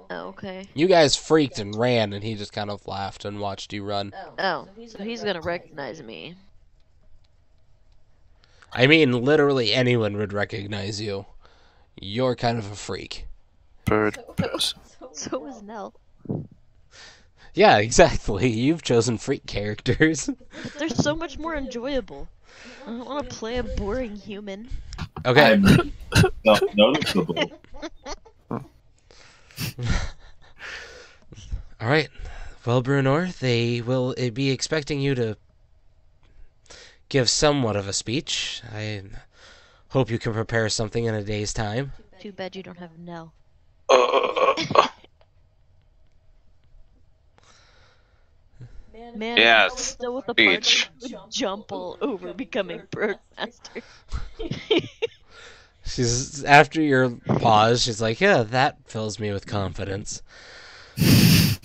Oh, okay. You guys freaked and ran, and he just kind of laughed and watched you run. Oh, so he's gonna recognize me. I mean, literally anyone would recognize you. You're kind of a freak. Bird. So is Nell. Yeah, exactly. You've chosen freak characters. They're so much more enjoyable. I don't want to play a boring human. Okay. I'm noticeable. All right. Well, Bruenor, they will be expecting you to give somewhat of a speech. I hope you can prepare something in a day's time. Too bad you don't have Nell. Man, Yes, still with the speech. party would jump all over becoming Broadmaster. She's after your pause. She's like, "Yeah, that fills me with confidence."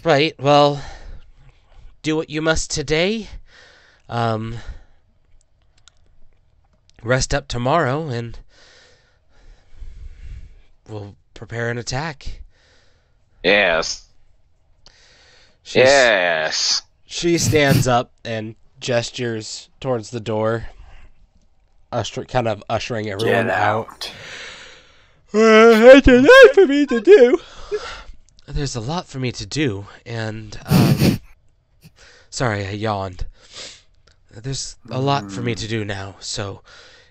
Right. Well, do what you must today. Rest up tomorrow, and we'll prepare an attack. Yes. She's, Yes. She stands up and gestures towards the door, kind of ushering everyone Get out. That's a lot for me to do. There's a lot for me to do, and, sorry, I yawned. There's a lot for me to do now, so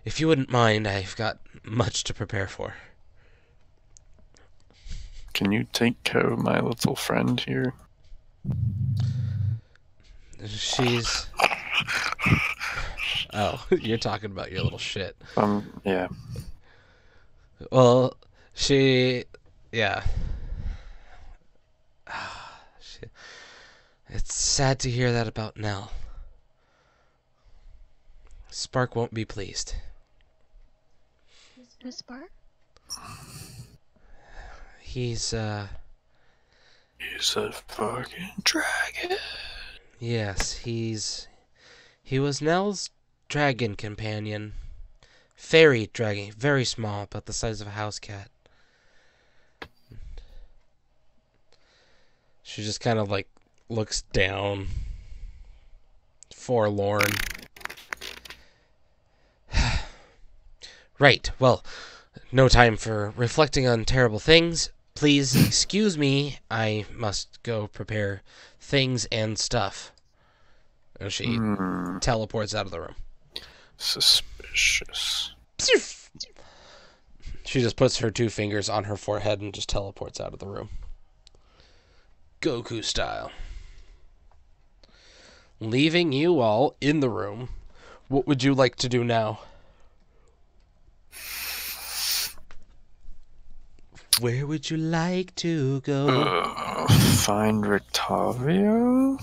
if you wouldn't mind, I've got much to prepare for. Can you take care of my little friend here? She's... Oh, you're talking about your little shit. Yeah. Well, yeah. It's sad to hear that about Nell. Spark won't be pleased. Who's Spark? He's He's a fucking dragon. yes, he was Nell's dragon companion. Fairy dragon, very small, about the size of a house cat. She just kind of like looks down, forlorn. Right, well, no time for reflecting on terrible things. Please excuse me, I must go prepare things and stuff. And she teleports out of the room. Suspicious. She just puts her 2 fingers on her forehead and just teleports out of the room. Goku style. Leaving you all in the room. What would you like to do now? Where would you like to go? Find Rictavio?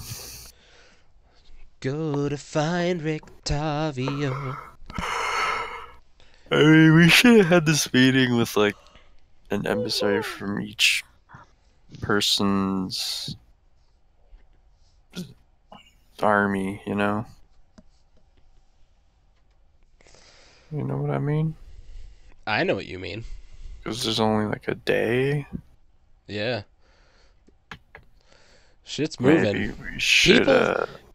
Go to find Rictavio. I mean, we should have had this meeting with, like, an emissary from each person's army, you know? You know what I mean? I know what you mean. Because there's only, like, a day. Yeah. Shit's moving. Maybe we should,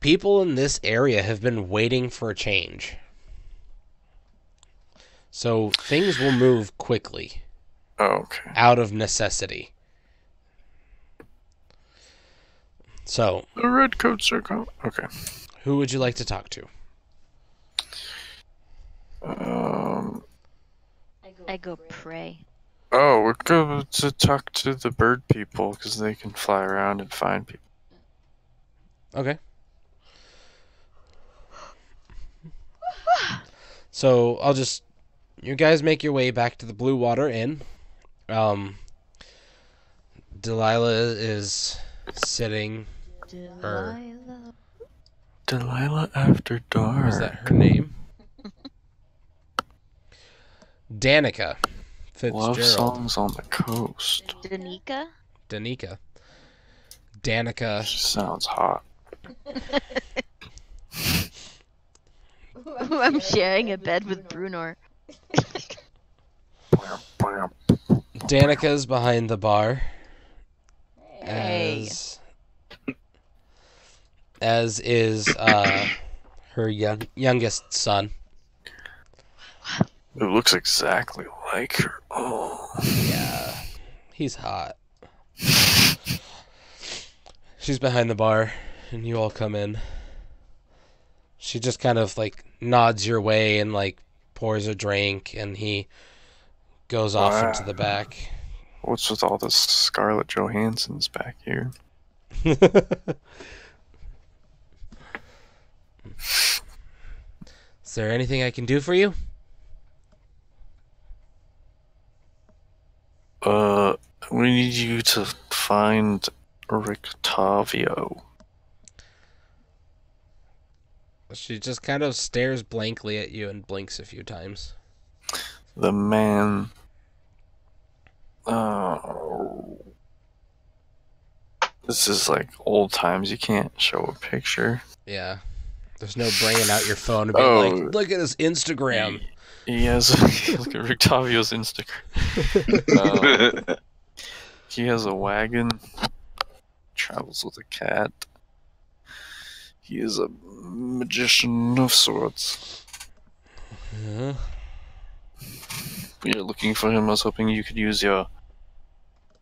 People in this area have been waiting for a change. So things will move quickly. Okay. Out of necessity. So, The redcoats are coming. Okay. who would you like to talk to? I go pray. Oh, we're going to talk to the bird people because they can fly around and find people. Okay. So I'll just, you guys make your way back to the Blue Water Inn. Delilah is sitting. Delilah. Delilah After Dark. Was that her name? Danica Love Fitzgerald. songs on the coast. Danica? Danica. She sounds hot. I'm sharing a bed with Brunor. Danica's behind the bar. Hey. As is her youngest son. It looks exactly like her. Oh. Yeah, he's hot. She's behind the bar, and you all come in. She just kind of like nods your way and like pours a drink, and he goes off into the back. What's with all this Scarlett Johansson's back here? Is there anything I can do for you? We need you to find Rictavio. She just kind of stares blankly at you and blinks a few times. The man. This is like old times. You can't show a picture. Yeah. There's no bringing out your phone and being like, look at his Instagram. He has look at Rictavio's Instagram. He has a wagon. Travels with a cat. He is a magician of sorts. Yeah. We are looking for him. I was hoping you could use your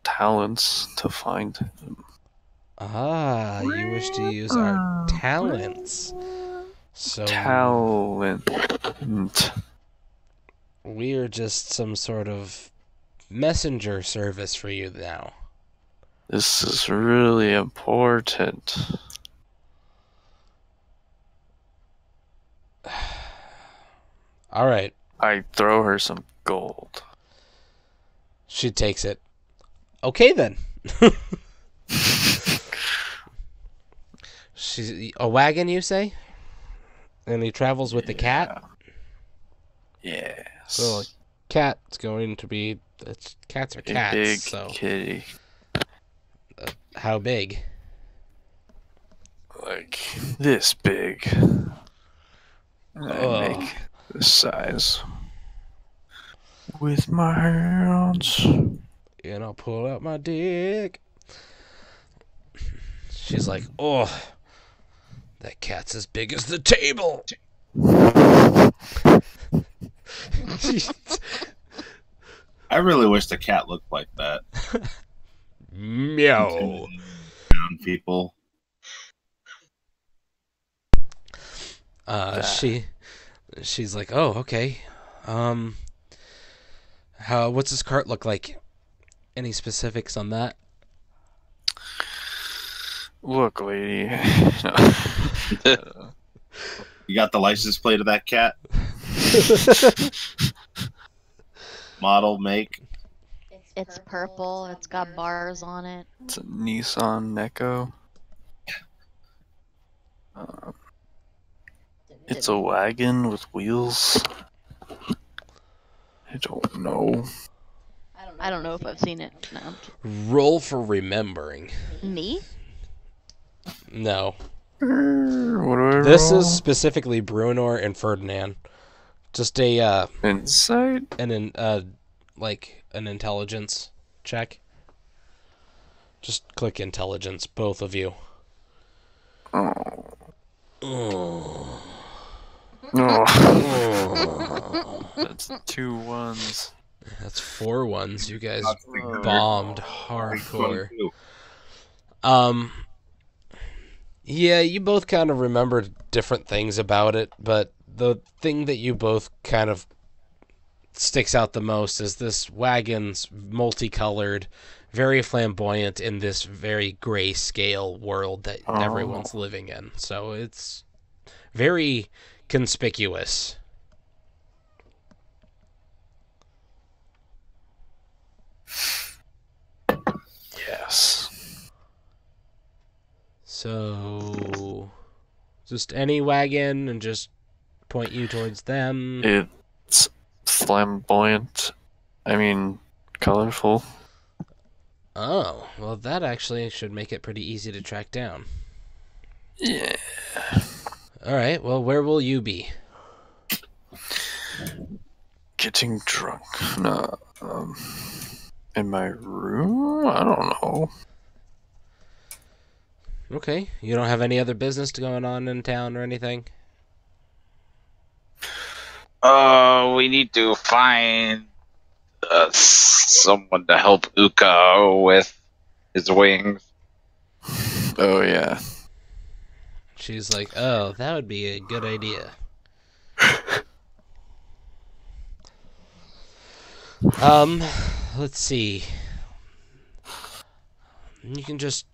talents to find him. Ah, you wish to use our talents. So Talent. we're just some sort of messenger service for you now. This is really important. All right. I throw her some gold. She takes it. Okay, then. She's a wagon, you say? And he travels with the cat? Yes. So, cat's going to be... cats are cats, a big so... kitty. How big? Like this big. And I make this size. With my hands. And I'll pull out my dick. She's like, oh, that cat's as big as the table. I really wish the cat looked like that. Meow. Brown people. She's like, oh, okay. What's his cart look like? Any specifics on that? Look, lady. You got the license plate of that cat? Model, make? It's purple. It's got bars on it. It's a Nissan Neko. It's a wagon with wheels. I don't know. I don't know if I've seen it. No. Roll for remembering. Me? No. What do I This roll? is specifically Brunor and Ferdinand. Just a Insight? an intelligence check. Just click intelligence, both of you. Oh. Oh. Oh. That's 2 1s. That's 4 1s. You guys That's bombed hardcore. Yeah, you both kind of remember different things about it, but the thing that you both kind of sticks out the most is this wagon's multicolored, very flamboyant in this very grayscale world that everyone's living in. So it's very conspicuous. Yes. So just any wagon and just point you towards them. It's flamboyant. I mean, colorful. Oh, well, that actually should make it pretty easy to track down. Yeah. Alright, well, where will you be? Getting drunk. No, in my room? I don't know. Okay, you don't have any other business going on in town or anything? We need to find someone to help Uka with his wings. Oh, yeah. She's like, oh, that would be a good idea. Let's see. You can just...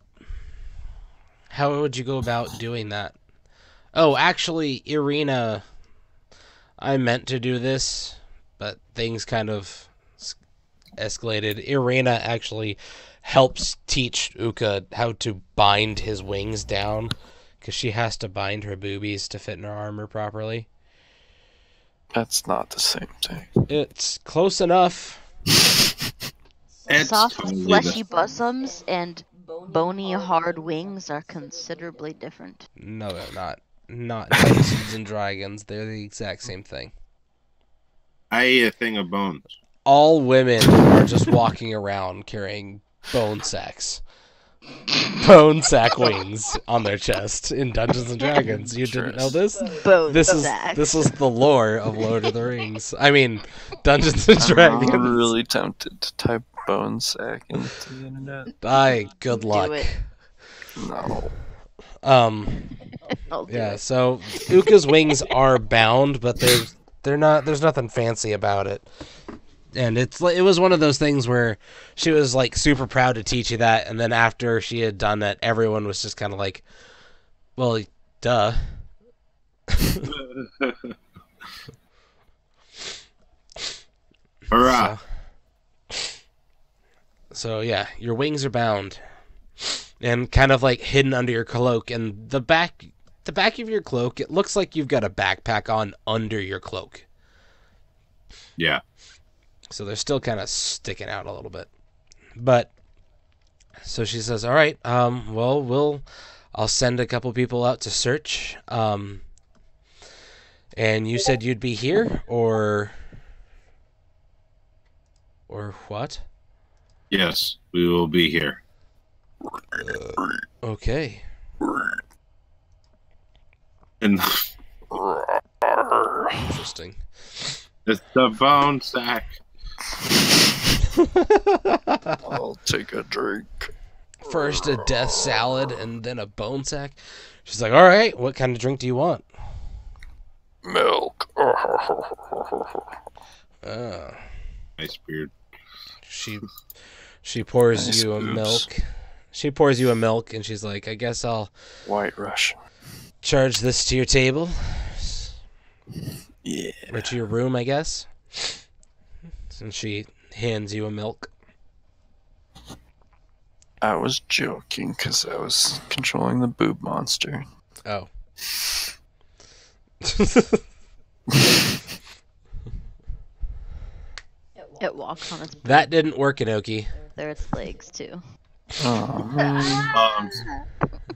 How would you go about doing that? Oh, actually, Irina... I meant to do this, but things kind of escalated. Irina actually helps teach Uka how to bind his wings down, because she has to bind her boobies to fit in her armor properly. That's not the same thing. It's close enough. It's Soft, totally fleshy different. bosoms and bony, hard wings are considerably different. No, they're not. Not Dungeons and Dragons. They're the exact same thing. I ate a thing of bones. All women are just walking around carrying bone sacks. Bone sack wings on their chest in Dungeons and Dragons. You didn't know this? Bone This sack. is the lore of Lord of the Rings. I mean, Dungeons and Dragons. I'm really tempted to type bone sack into the internet. Good luck. Do it. No. I'll do Yeah, it. so Uka's wings are bound, but there's nothing fancy about it. And it was one of those things where she was like super proud to teach you that, and then after she had done that, everyone was just kind of like, well, duh. Hurrah! So yeah, your wings are bound and kind of like hidden under your cloak, and the back of your cloak, it looks like you've got a backpack on under your cloak. Yeah. So they're still kind of sticking out a little bit. But so she says, "All right, well, I'll send a couple people out to search. And you said you'd be here, or what?" Yes, we will be here. Okay. And Interesting. it's the bone sack. I'll take a drink. First a death salad and then a bone sack. She's like, "All right, what kind of drink do you want?" Milk. Nice beard. She pours Nice you a boobs. milk. She pours you a milk, and she's like, "I guess I'll White Russian. charge this to your table, Yeah. or to your room, I guess." And she hands you a milk. I was joking because I was controlling the boob monster. Oh. It walks on its That didn't work, Inoki. there its legs too. Oh, man.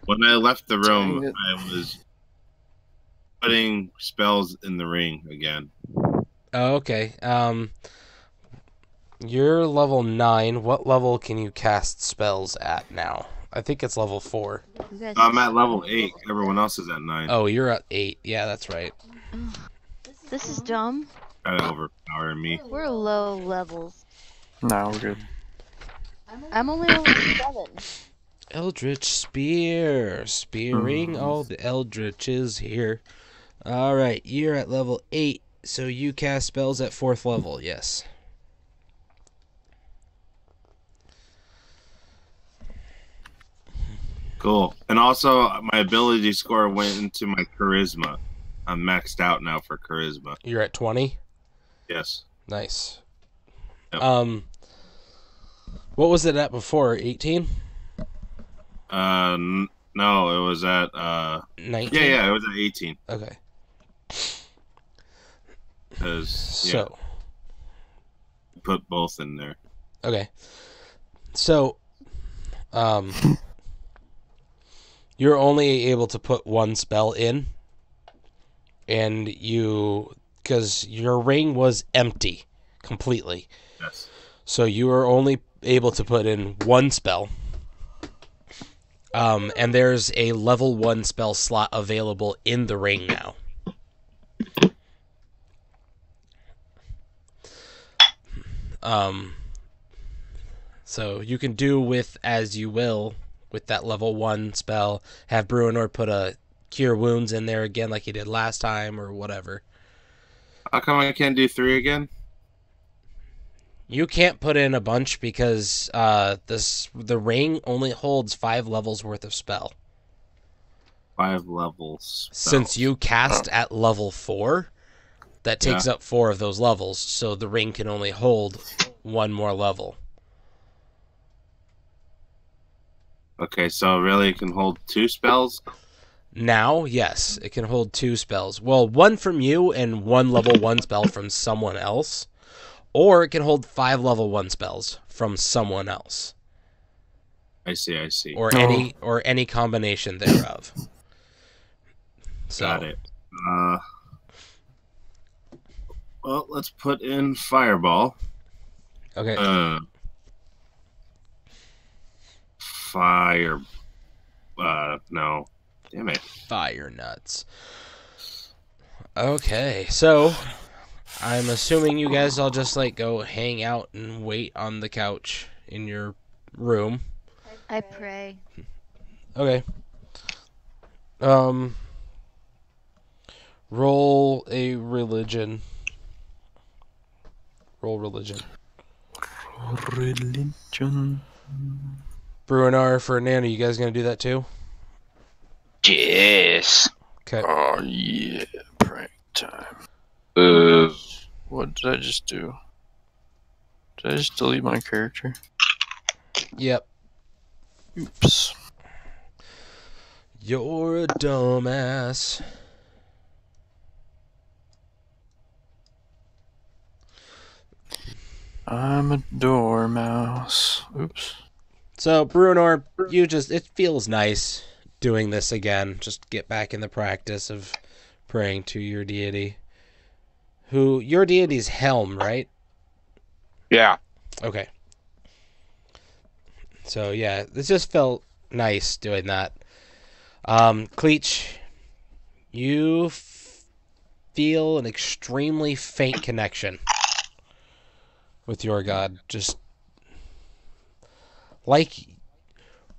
When I left the room, Dang it. I was putting spells in the ring again. Oh, okay. You're level 9. What level can you cast spells at now? I think it's level 4. You guys I'm at level 8. Everyone else is at 9. Oh, you're at 8. Yeah, that's right. This is dumb. Kind of overpowering me. We're low levels. Now we're good. I'm only level 7. Eldritch Spear. Spearing all the Eldritches here. Alright, you're at level 8, so you cast spells at 4th level, yes. Cool. And also, my ability score went into my charisma. I'm maxed out now for charisma. You're at 20? Yes. Nice. Yep. What was it at before? 18? No, it was at 19? Yeah, it was at 18. Okay. So put both in there. Okay. So you're only able to put one spell in, and because your ring was empty completely. Yes. So you were only able to put in one spell. And there's a level 1 spell slot available in the ring now. So you can do with as you will with that level 1 spell. Have Bruenor put a Cure Wounds in there again like he did last time or whatever. How come I can't do 3 again? You can't put in a bunch because the ring only holds 5 levels worth of spell. 5 levels. Since you cast at level 4, that takes up 4 of those levels, so the ring can only hold 1 more level. Okay, so really it can hold 2 spells? Now, yes, it can hold 2 spells. Well, 1 from you and 1 level 1 spell from someone else. Or it can hold 5 level 1 spells from someone else. I see. Or any combination thereof. So, got it. Well, let's put in Fireball. Okay. No. Damn it. Fire nuts. Okay, so I'm assuming you guys all just go hang out and wait on the couch in your room. I pray. Okay. Roll a religion. Roll religion. Religion. Bruenor, Ferdinand, are you guys gonna do that too? Yes. Okay. Oh yeah, prank time. What did I just do? Did I just delete my character? Yep. Oops. You're a dumbass. I'm a dormouse. Oops. So, Bruenor, it feels nice doing this again. Just get back in the practice of praying to your deity. Your deity's Helm, right? Yeah. Okay. So, yeah, this just felt nice doing that. Cleach, you feel an extremely faint connection with your god. Just like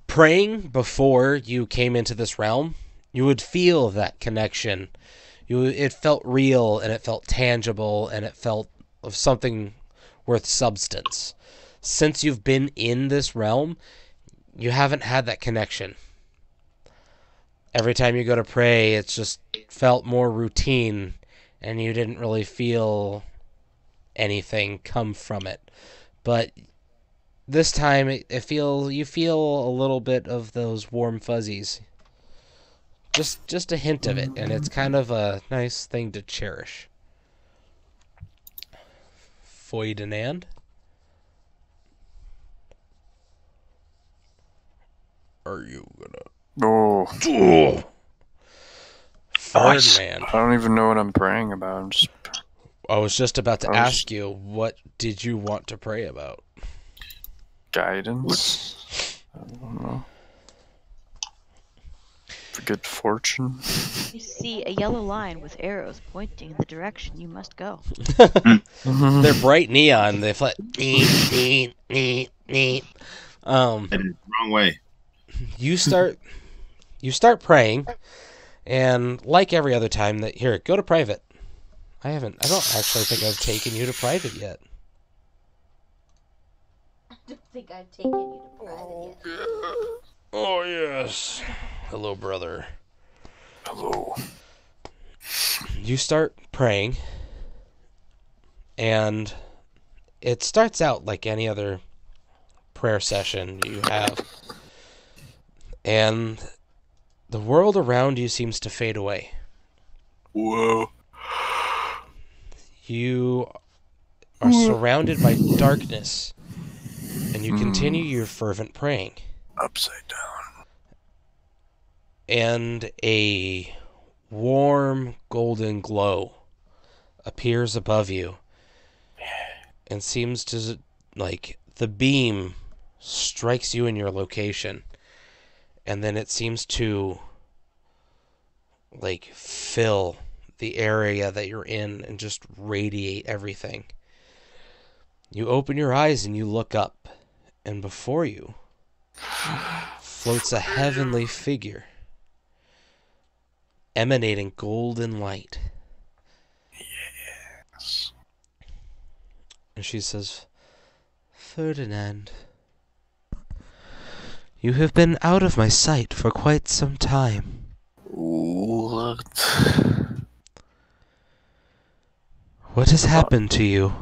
praying before you came into this realm, you would feel that connection. It felt real, and it felt tangible, and it felt of something worth substance. Since you've been in this realm, you haven't had that connection. Every time you go to pray, it's just felt more routine, and you didn't really feel anything come from it. But this time, you feel a little bit of those warm fuzzies. Just a hint of it, and it's kind of a nice thing to cherish. Ferdinand? Are you gonna... Oh. Ferdinand. I don't even know what I'm praying about. I was just about to ask you, what did you want to pray about? Guidance? I don't know. For good fortune? You see a yellow line with arrows pointing in the direction you must go. They're bright neon. They flat. I did it the wrong way. you start praying, and like every other time that here, go to private. I don't actually think I've taken you to private yet. I don't think I've taken you to private yet. Oh yes. Hello, brother. Hello. You start praying, and it starts out like any other prayer session you have. And the world around you seems to fade away. Whoa. You are surrounded by darkness, and you continue your fervent praying. Upside down. And a warm golden glow appears above you, and seems to, like, the beam strikes you in your location, and then it seems to, like, fill the area that you're in and just radiate everything. You open your eyes and you look up, and before you floats a heavenly figure emanating golden light. Yes. And she says, Ferdinand, you have been out of my sight for quite some time. What? What has happened to you?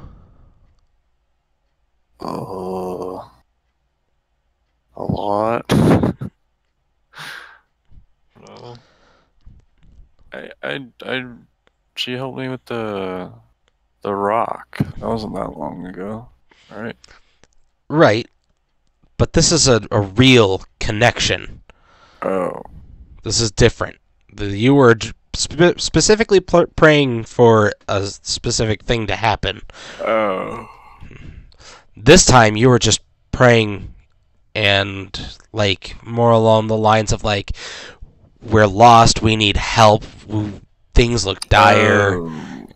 Oh. A lot. Well, she helped me with the rock. That wasn't that long ago, right? Right, but this is a real connection. Oh. This is different. You were specifically praying for a specific thing to happen. Oh. This time you were just praying and, like, more along the lines of, like, we're lost, we need help, things look dire,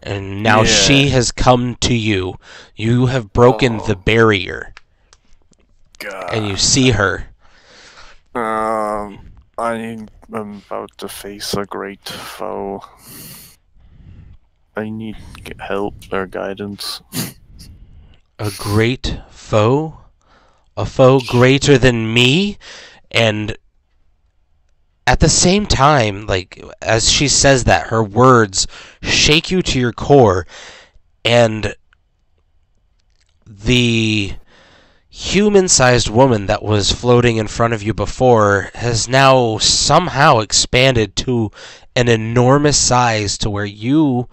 and now she has come to you. You have broken the barrier, God. and you see her. I'm about to face a great foe. I need help or guidance. A great foe? A foe greater than me? And at the same time, like, as she says that, her words shake you to your core, and the human-sized woman that was floating in front of you before has now somehow expanded to an enormous size to where you,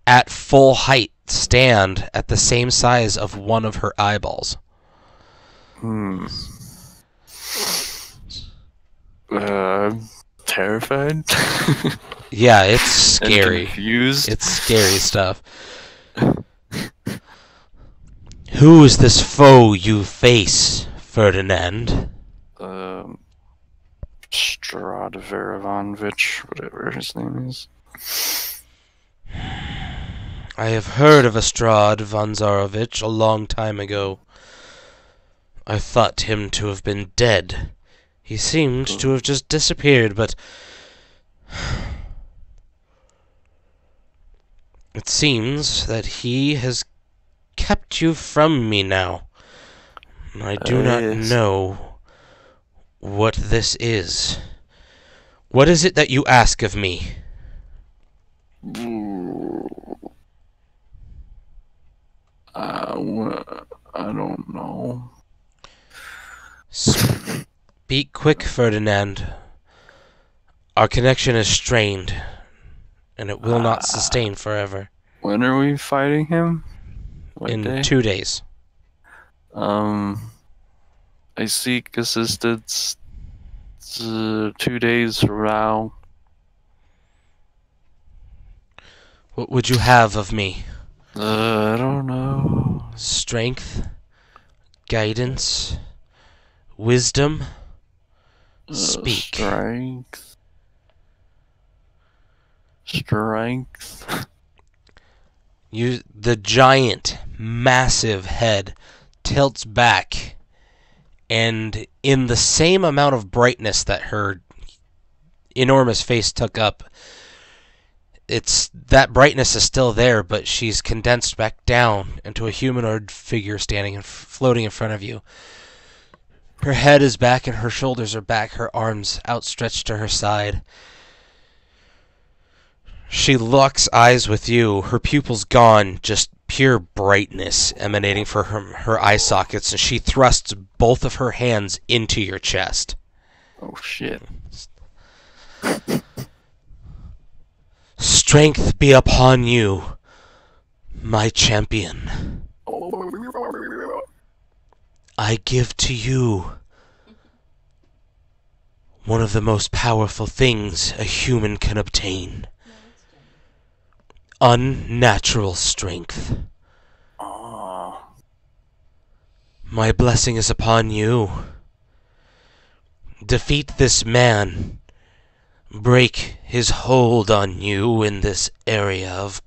at full height, stand at the same size of one of her eyeballs. Terrified. Yeah, it's scary. And confused. It's scary stuff. Who is this foe you face, Ferdinand? Stradivarivanovich, whatever his name is. I have heard of Astrad Vanzarovich a long time ago. I thought him to have been dead. He seemed to have just disappeared, but it seems that he has kept you from me now. I do not know what this is. What is it that you ask of me? I don't know. Speak quick, Ferdinand. Our connection is strained, and it will not sustain forever. When are we fighting him? What In day? 2 days. I seek assistance 2 days from now. What would you have of me? I don't know. Strength? Guidance? Wisdom? Speak. Strength. The giant, massive head tilts back, and in the same amount of brightness that her enormous face took up, that brightness is still there, but she's condensed back down into a humanoid figure standing and floating in front of you. Her head is back and her shoulders are back, her arms outstretched to her side. She locks eyes with you, her pupils gone, just pure brightness emanating from her eye sockets, and she thrusts both of her hands into your chest. Oh shit. Strength be upon you, my champion. I give to you one of the most powerful things a human can obtain. Unnatural strength. My blessing is upon you. Defeat this man. Break his hold on you in this area of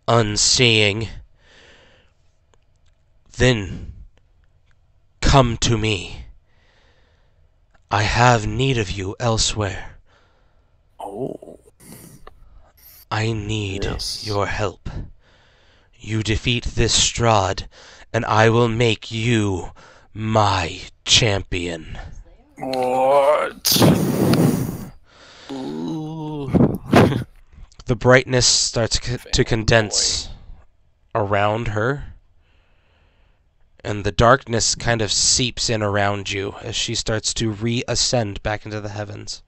unseeing. Then come to me. I have need of you elsewhere. Oh. I need your help. You defeat this Strahd, and I will make you my champion. What? The brightness starts to condense around her, and the darkness kind of seeps in around you as she starts to reascend back into the heavens.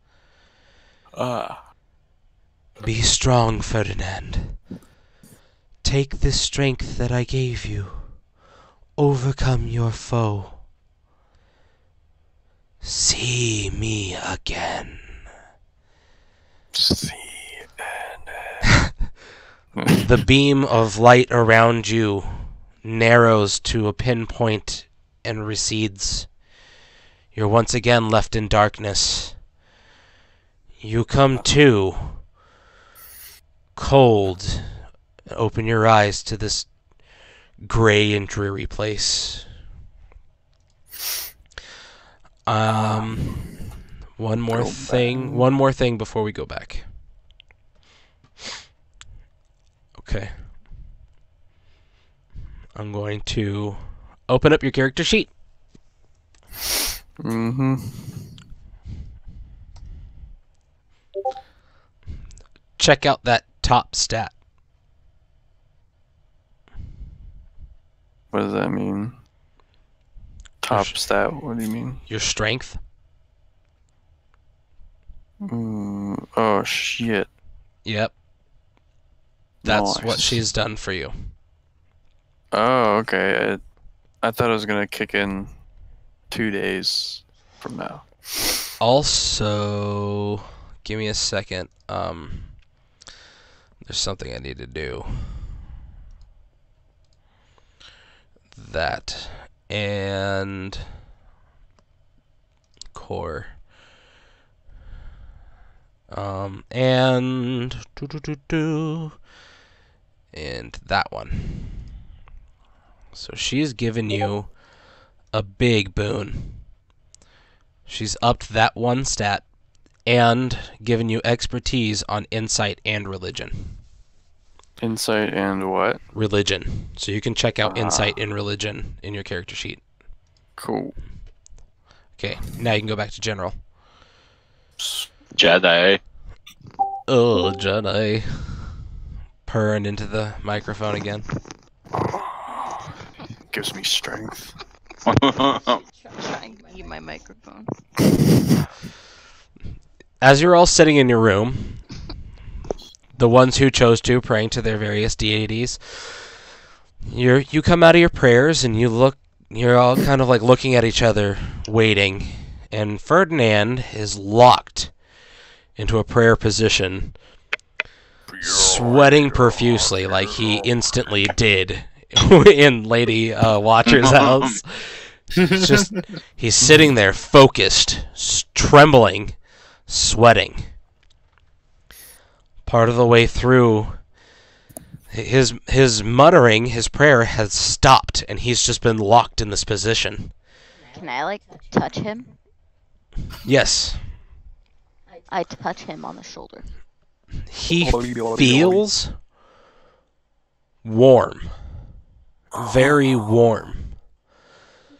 Be strong, Ferdinand. Take this strength that I gave you. Overcome your foe. See me again. The beam of light around you narrows to a pinpoint and recedes. You're once again left in darkness. You come to, cold, open your eyes to this gray and dreary place. One more thing before we go back. Okay. I'm going to open up your character sheet. Check out that top stat. What does that mean? Top stat, what do you mean? Your strength. Oh shit. Yep. That's Nice. what she's done for you. Oh, okay. I thought it was gonna kick in 2 days from now. Also, give me a second. There's something I need to do. That and core. And and that one. So she's given you a big boon. She's upped that one stat and given you expertise on insight and religion. Insight and what? Religion. So you can check out insight and religion in your character sheet. Cool. Okay, now you can go back to general. Jedi. Oh, Jedi. Purring into the microphone again. Gives me strength. Trying to eat my microphone. As you're all sitting in your room, the ones who chose to, praying to their various deities, you come out of your prayers and you're all kind of like looking at each other, waiting, and Ferdinand is locked into a prayer position, sweating profusely like he instantly did in Lady Watcher's house. He's sitting there focused, trembling, sweating. Part of the way through, his muttering, his prayer has stopped, and he's just been locked in this position. Can I, like, touch him? Yes. I touch him on the shoulder. He feels warm. Very warm.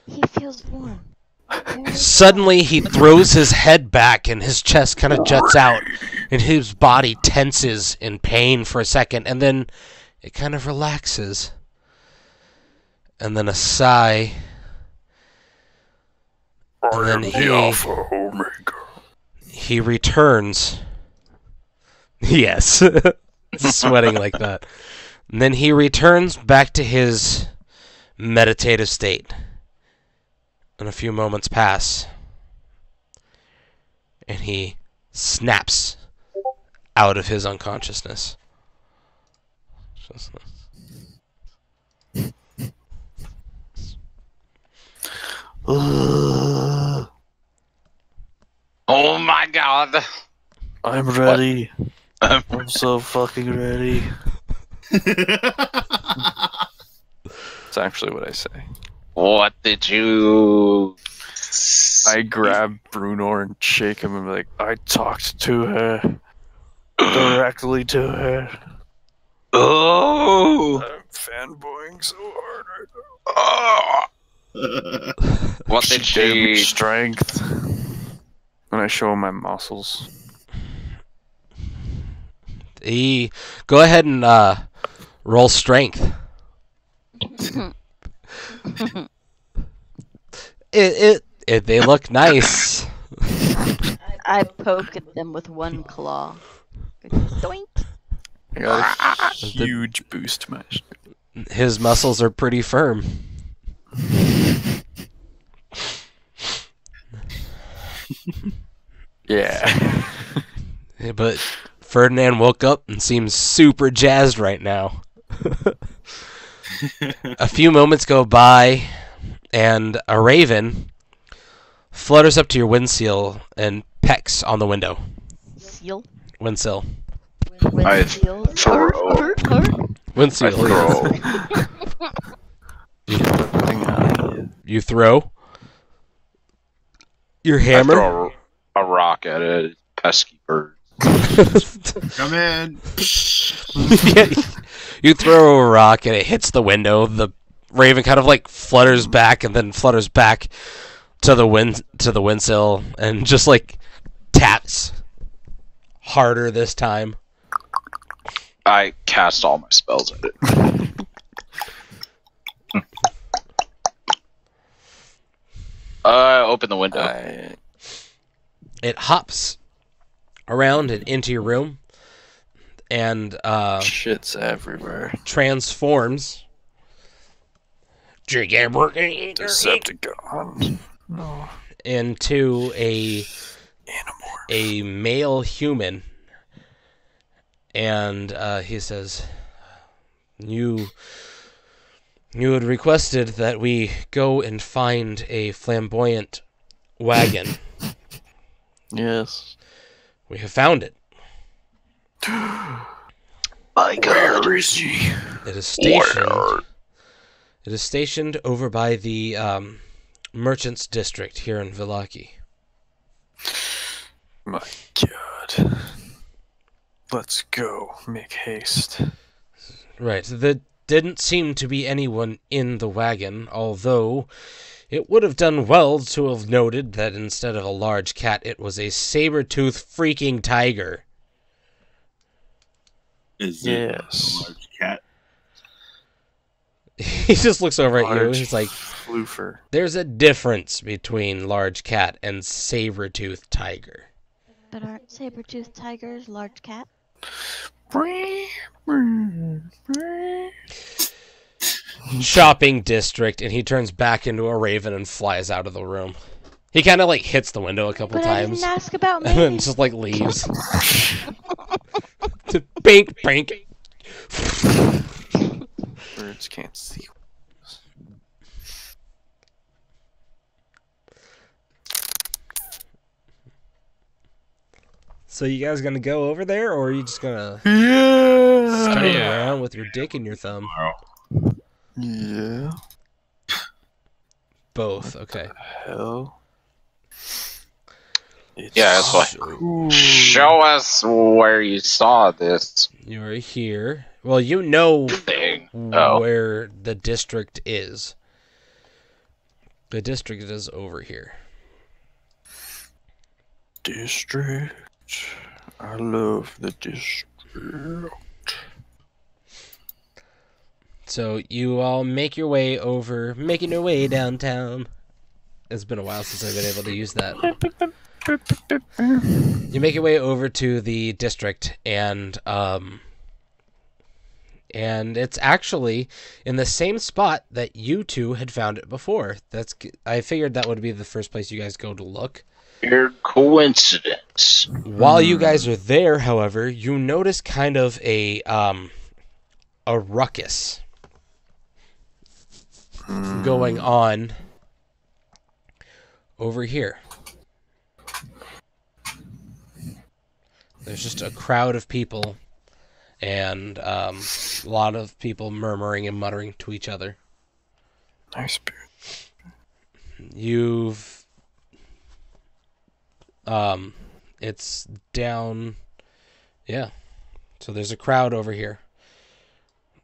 He feels warm. Suddenly, he throws his head back and his chest kind of juts out, and his body tenses in pain for a second, and then it kind of relaxes. And then a sigh. And then he returns. Yes. Sweating like that. And then he returns back to his meditative state. And a few moments pass. And he snaps out of his unconsciousness. Oh my god. I'm ready. I'm so fucking ready. That's actually what I say. What did you... I grab Bruno and shake him and be like, I talked to her. Directly to her. Oh! I'm fanboying so hard right now. Oh. What did Gave me she... strength. And I show him my muscles. Go ahead and roll strength. They look nice. I poke at them with one claw. Doink! I got a huge boost to my strength. His muscles are pretty firm. Yeah. But Ferdinand woke up and seems super jazzed right now. A few moments go by, and a raven flutters up to your windsill and pecks on the window. Seal? Windsill. I Seal? throw... Windsill. I throw... You throw your hammer. I throw a rock at it. Pesky bird. Come in. Yeah, you throw a rock and it hits the window. The raven kind of like flutters back and then flutters back to the windsill and just like taps harder this time. I cast all my spells at it. Open the window. It hops around and into your room and Shit's everywhere. transforms Decepticon. No. into a Animorph. male human, and he says, You had requested that we go and find a flamboyant wagon. Yes. We have found it. My God. Where is he? It is stationed. It is stationed over by the Merchants District here in Villaki. My God. Let's go. Make haste. Right. There didn't seem to be anyone in the wagon, although it would have done well to have noted that instead of a large cat, it was a saber-toothed freaking tiger. Is it Yes. a large cat? He just looks over at you. Large He's like, floofer. there's a difference between large cat and saber-toothed tiger. But aren't saber-toothed tigers large cat? Shopping district, and he turns back into a raven and flies out of the room. He kind of like hits the window a couple But I times didn't ask about and then me. just like leaves. Bink, bink. Birds can't see. So you guys gonna go over there, or are you just gonna Yeah. stand around with your dick in your thumb? Yeah. Both. Okay. Hell. Yeah, that's why. Show us where you saw this You're here. Well, you know thing. Oh. where the district is. The district is over here. District. I love the district. So you all make your way over, making your way downtown. It's been a while since I've been able to use that. You make your way over to the district, and it's actually in the same spot that you two had found it before. I figured that would be the first place you guys go to look. Weird coincidence. While you guys are there, however, you notice kind of a ruckus going on over here. There's just a crowd of people and a lot of people murmuring and muttering to each other. Nice beard. It's down, yeah. So there's a crowd over here,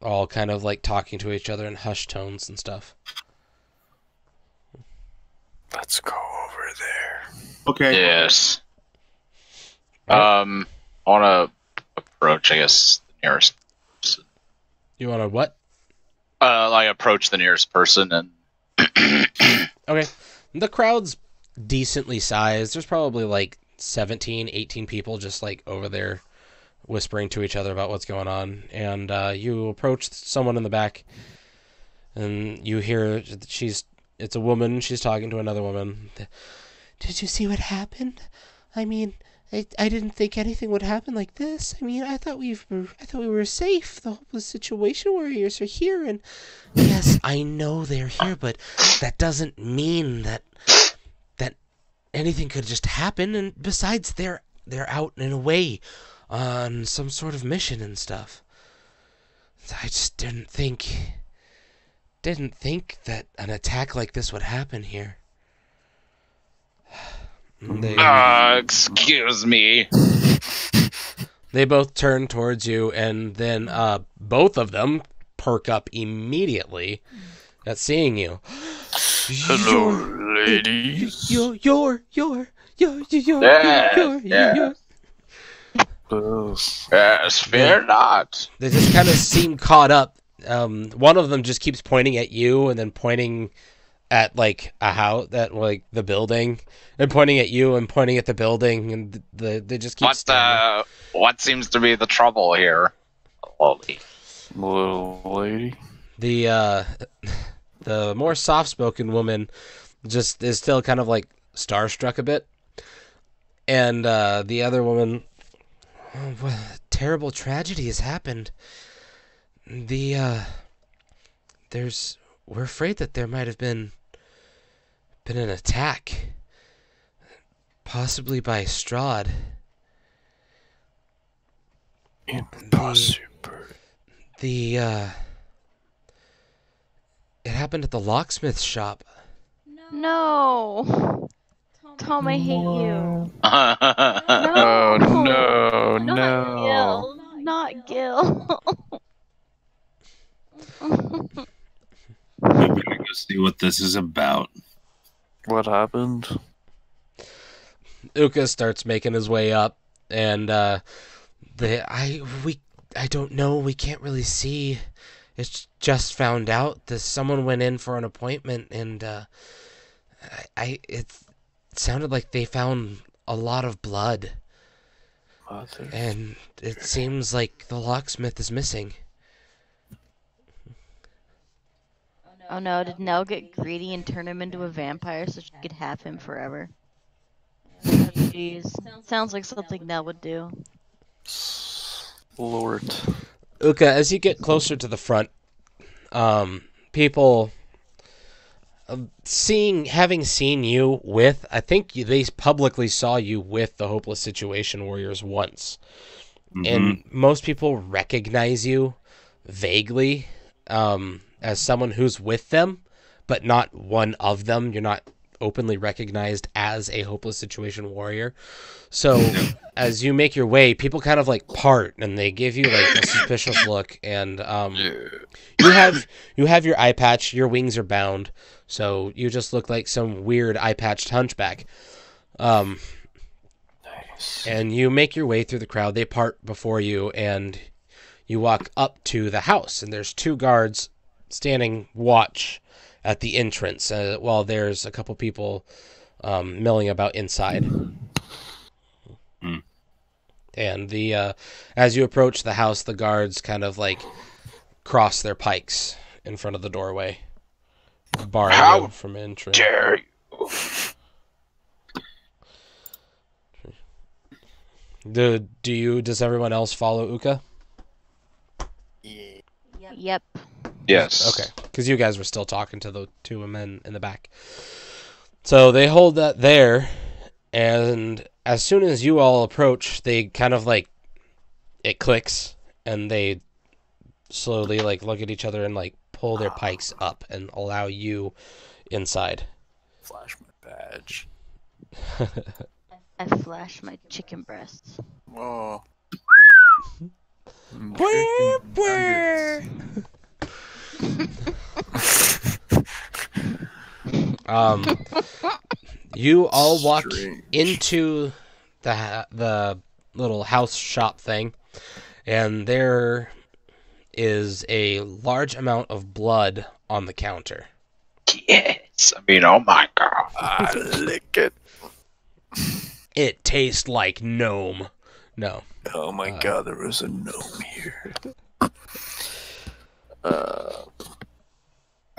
all kind of like talking to each other in hushed tones and stuff. Let's go over there. Okay. Yes. I want to approach, I guess, the nearest person. You want to what? Like approach the nearest person and. Okay. The crowd's decently sized. There's probably like 17, 18 people just like over there whispering to each other about what's going on. And you approach someone in the back and you hear it's a woman. She's talking to another woman. Did you see what happened? I mean, I didn't think anything would happen like this. I mean, I thought we were safe. The hopeless situation warriors are here, and yes, I know they're here, but that doesn't mean that anything could just happen. And besides, they're out and away on some sort of mission and stuff. I just didn't think that an attack like this would happen here. Excuse me. They both turn towards you, and then both of them perk up immediately at seeing you. Hello, ladies. You're. Yes, fear not. They just kind of seem caught up. One of them just keeps pointing at you, and then pointing at like a house, at like the building, and pointing at you and pointing at the building, and they just keep. What seems to be the trouble here, Little lady. The more soft-spoken woman just is still kind of like starstruck a bit, and the other woman, well, terrible tragedy has happened. We're afraid that there might have been an attack, possibly by Strahd. Impossible. It happened at the locksmith's shop. No. Tom, I hate you. Oh no, Not no. Gil. Not Gil. We better go see what this is about. What happened? Uka starts making his way up, and I don't know. We can't really see. It's just found out that someone went in for an appointment, and it sounded like they found a lot of blood, and it seems like the locksmith is missing. Oh no, did Nell get greedy and turn him into a vampire so she could have him forever? Jeez. Sounds like something Nell would do. Lord. Uka, as you get closer to the front, people having seen you with, I think they publicly saw you with the Hopeless Situation Warriors once. Mm-hmm. And most people recognize you vaguely as someone who's with them, but not one of them. You're not openly recognized as a hopeless situation warrior. So as you make your way, people kind of like part and they give you like a suspicious look, and you have your eye patch, your wings are bound, so you just look like some weird eye patched hunchback. Nice. And you make your way through the crowd. They part before you, and you walk up to the house, and there's 2 guards standing watch at the entrance, while there's a couple people milling about inside. And as you approach the house, the guards kind of like cross their pikes in front of the doorway, barring you from entering. Dare you? Does everyone else follow Uka? Yep. Yes. Okay, because you guys were still talking to the 2 men in the back. So they hold that there, and as soon as you all approach, they kind of like, it clicks, and they slowly like look at each other and like pull their pikes up and allow you inside. Flash my badge. I flash my chicken breasts. Oh. You all walk Strange. into the little house shop thing, and there is a large amount of blood on the counter. Yes. I mean, oh my god. I lick it. It tastes like gnome. No. Oh my god, there was a gnome here. I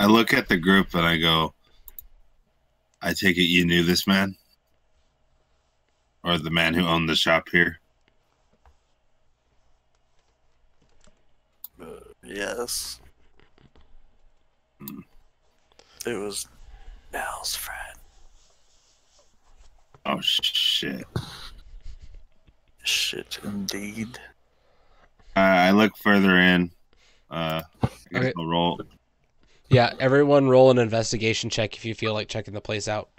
look at the group and I go, I take it you knew this man? Or the man who owned the shop here? Yes. It was Nell's friend. Oh, shit. Shit, indeed. I look further in. I guess Okay. I'll roll. Yeah, everyone roll an investigation check if you feel like checking the place out.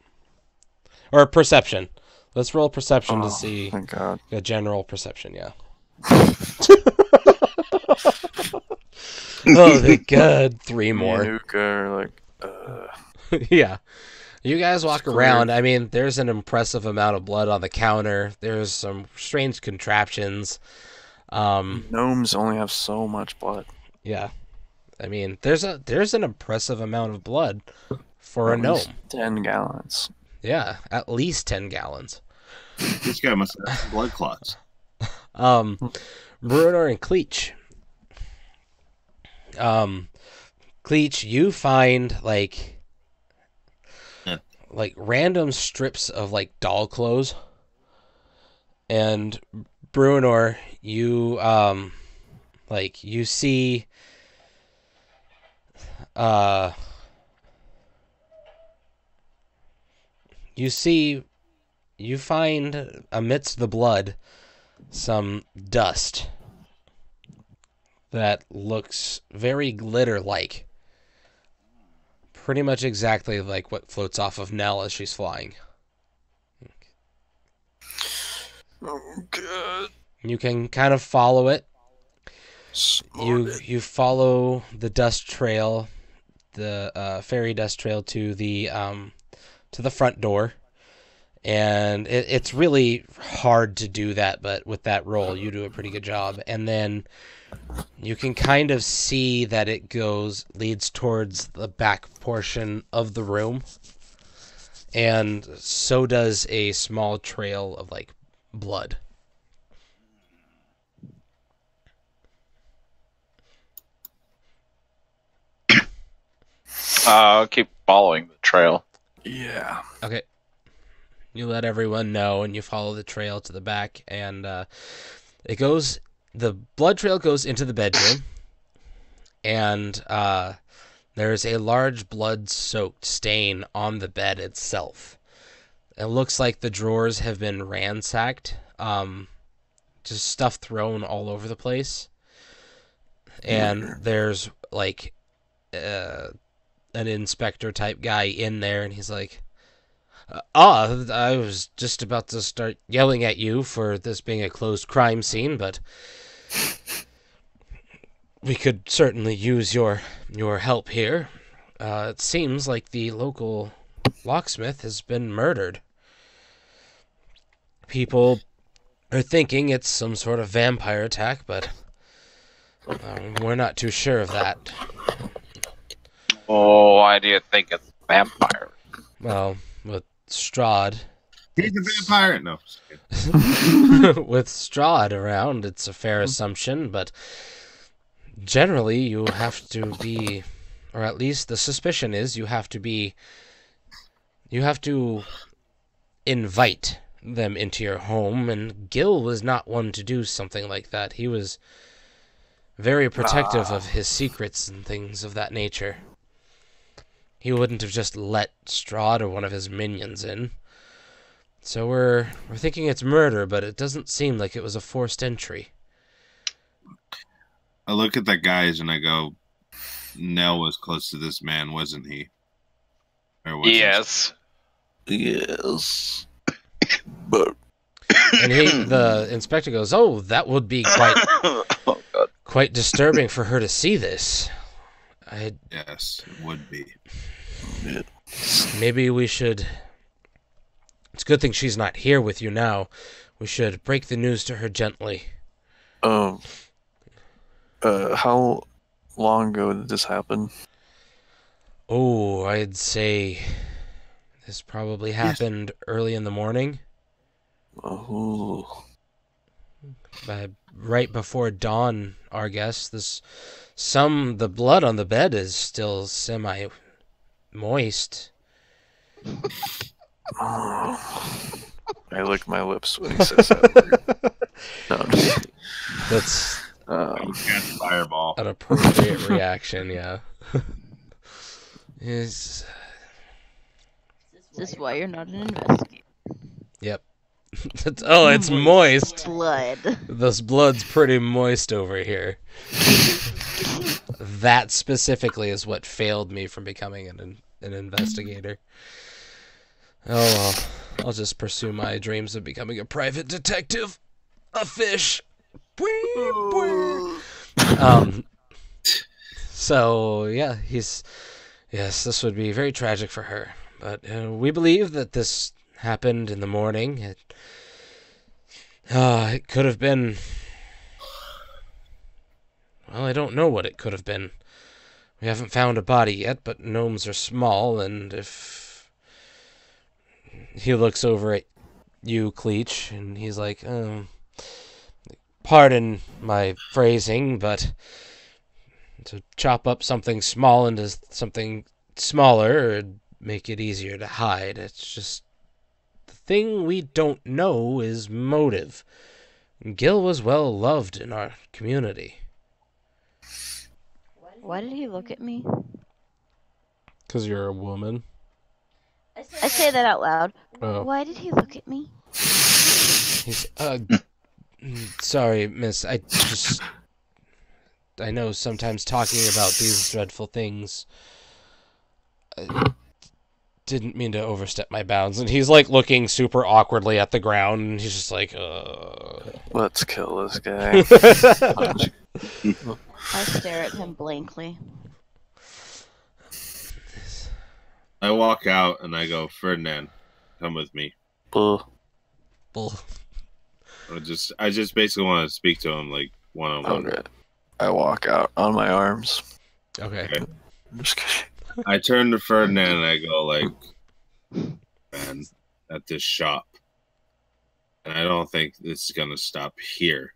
Or perception. Let's roll perception to see Thank God. a general perception, yeah. Oh, thank God. 3 Me and more. Uka are like, Yeah. You guys walk It's around. clear. I mean, there's an impressive amount of blood on the counter. There's some strange contraptions. gnomes only have so much blood. Yeah. I mean, there's an impressive amount of blood for a At gnome. least 10 gallons. Yeah, at least 10 gallons. This guy must have some blood clots. Bruenor and Cleach. Cleach, you find like random strips of like doll clothes, and Bruenor, you you see you find amidst the blood some dust that looks very glitter-like. Pretty much exactly like what floats off of Nell as she's flying. Oh, God. You can kind of follow it. Snort You follow the dust trail, the fairy dust trail to the front door, and it's really hard to do that, but with that roll, you do a pretty good job. And then you can kind of see that it leads towards the back portion of the room, and so does a small trail of like blood. I'll keep following the trail. Yeah. Okay. You let everyone know, and you follow the trail to the back, and the blood trail goes into the bedroom, and there's a large blood-soaked stain on the bed itself. It looks like the drawers have been ransacked, just stuff thrown all over the place. And there's like an inspector type guy in there, and he's like, I was just about to start yelling at you for this being a closed crime scene, but we could certainly use your help here. It seems like the local locksmith has been murdered. People are thinking it's some sort of vampire attack, but we're not too sure of that. Oh, why do you think it's vampire? Well, with Strahd... He's a vampire? No. With Strahd around, it's a fair assumption, but generally you have to be, or at least the suspicion is, you have to invite them into your home, and Gil was not one to do something like that. He was very protective of his secrets and things of that nature. He wouldn't have just let Strahd or one of his minions in. So we're thinking it's murder, but it doesn't seem like it was a forced entry. I look at the guys and I go, Nell was close to this man, wasn't he? Or was Yes. Yes. But And the inspector goes, "Oh, that would be oh God. quite disturbing for her to see this. Yes, it would be. Maybe we should... It's a good thing she's not here with you now. We should break the news to her gently." How long ago did this happen? Oh, I'd say this probably happened early in the morning. Oh. Right before dawn, our guess. The blood on the bed is still semi-moist. I lick my lips when he says that. No, I'm just- That's Cast fireball. an appropriate reaction, yeah. Is Is this why you're not an investigator? Yep. It's moist. Blood. This blood's pretty moist over here. That specifically is what failed me from becoming an investigator. Oh well, I'll just pursue my dreams of becoming a private detective. A fish. So yeah, yes, this would be very tragic for her. But we believe that this happened in the morning. It could have been... Well, I don't know what it could have been. We haven't found a body yet, but gnomes are small, and if... He looks over at you, Cleach, and he's like, pardon my phrasing, but to chop up something small into something smaller would make it easier to hide. It's just... The thing we don't know is motive. Gil was well loved in our community. Why did he look at me? 'Cause you're a woman. I say that out loud. Oh. Why did he look at me? He's, sorry, miss, I know sometimes talking about these dreadful things, I didn't mean to overstep my bounds. And he's, like, looking super awkwardly at the ground, and he's just like, Let's kill this guy. I stare at him blankly. I walk out and I go, Ferdinand, come with me. Bull. Bull. I just basically want to speak to him, like, one-on-one. Okay. I walk out on my arms. Okay. I'm just kidding. I turn to Ferdinand and I go, like, man, at this shop. And I don't think this is going to stop here.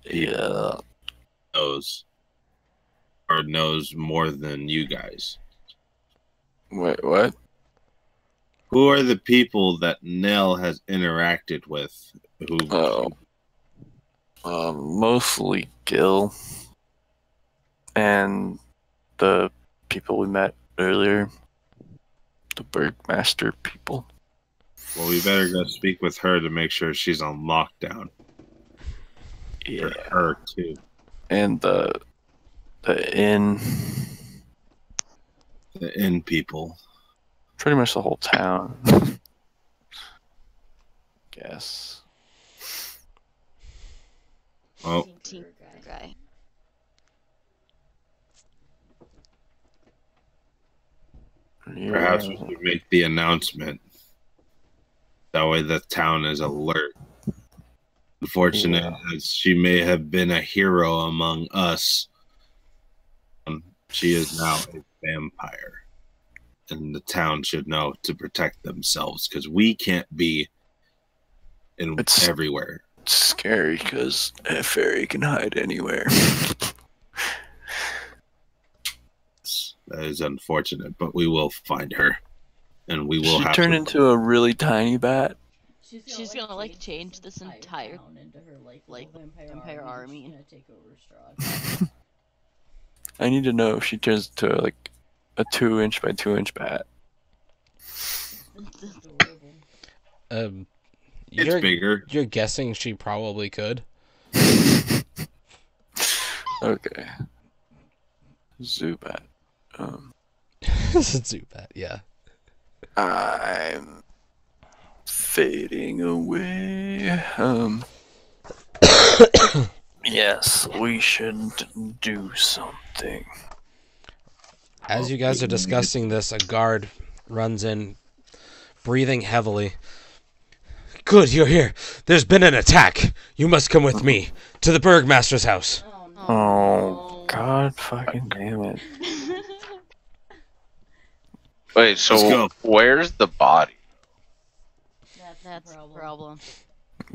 Yeah. Knows more than you guys. Wait, what? Who are the people that Nell has interacted with? Mostly Gil. And the people we met earlier. The Bergmaster people. Well, we better go speak with her to make sure she's on lockdown. Yeah. Her too. And the inn. The inn people. Pretty much the whole town. Guess. Oh, Guy. perhaps we should make the announcement. That way the town is alert. Unfortunate as she may have been a hero among us, she is now a vampire. And the town should know to protect themselves because we can't be everywhere. It's scary because a fairy can hide anywhere. That is unfortunate, but we will find her. And we will She have turned to into a really tiny bat. She's gonna like change this entire town into her like vampire army and take over Strahd. I need to know if she turns to like a 2-inch by 2-inch bat. It's bigger. You're guessing she probably could. Okay. Zubat. Zubat, yeah. I'm fading away. Yes, we should do something. As you guys are discussing this, a guard runs in, breathing heavily. Good, you're here. There's been an attack. You must come with me to the Burgmaster's house. Oh, God fucking damn it. Wait, so where's the body? That's the problem.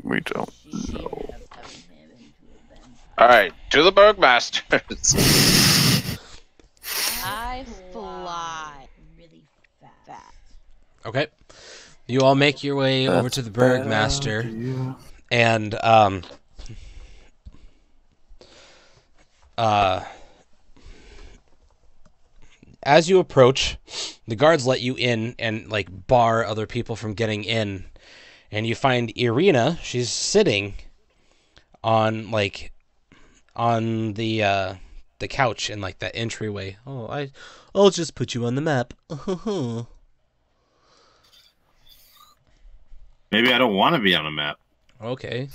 We don't know. Alright, to the Burgmasters. I fly really fast. Okay. You all make your way over to the Burgmaster, and as you approach, the guards let you in and like bar other people from getting in, and you find Irina. She's sitting on the couch in like that entryway. I'll just put you on the map. Maybe I don't want to be on a map. Okay,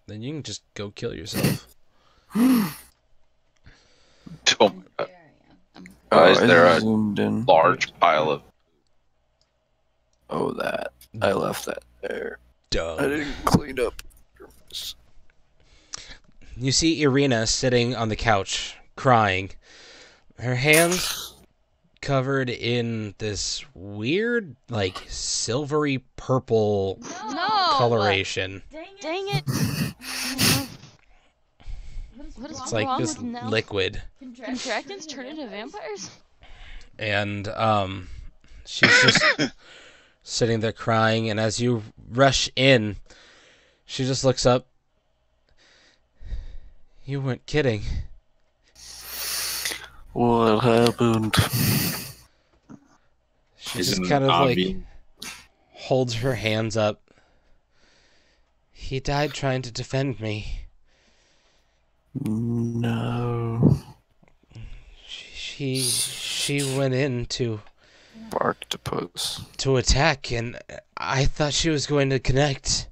then you can just go kill yourself. Is there a zoomed in. large pile of... Oh, that. I left that there. Duh. I didn't clean up. You see Irina sitting on the couch, crying. Her hands covered in this weird, like, silvery purple coloration. Dang it! What is It's like wrong this with Nell? liquid. Can dragons turn into vampires? And she's just sitting there crying, and as you rush in, she just looks up. You weren't kidding. What happened? She just kind of like holds her hands up. He died trying to defend me. No. She went in to Barktopus. to attack, and I thought she was going to connect.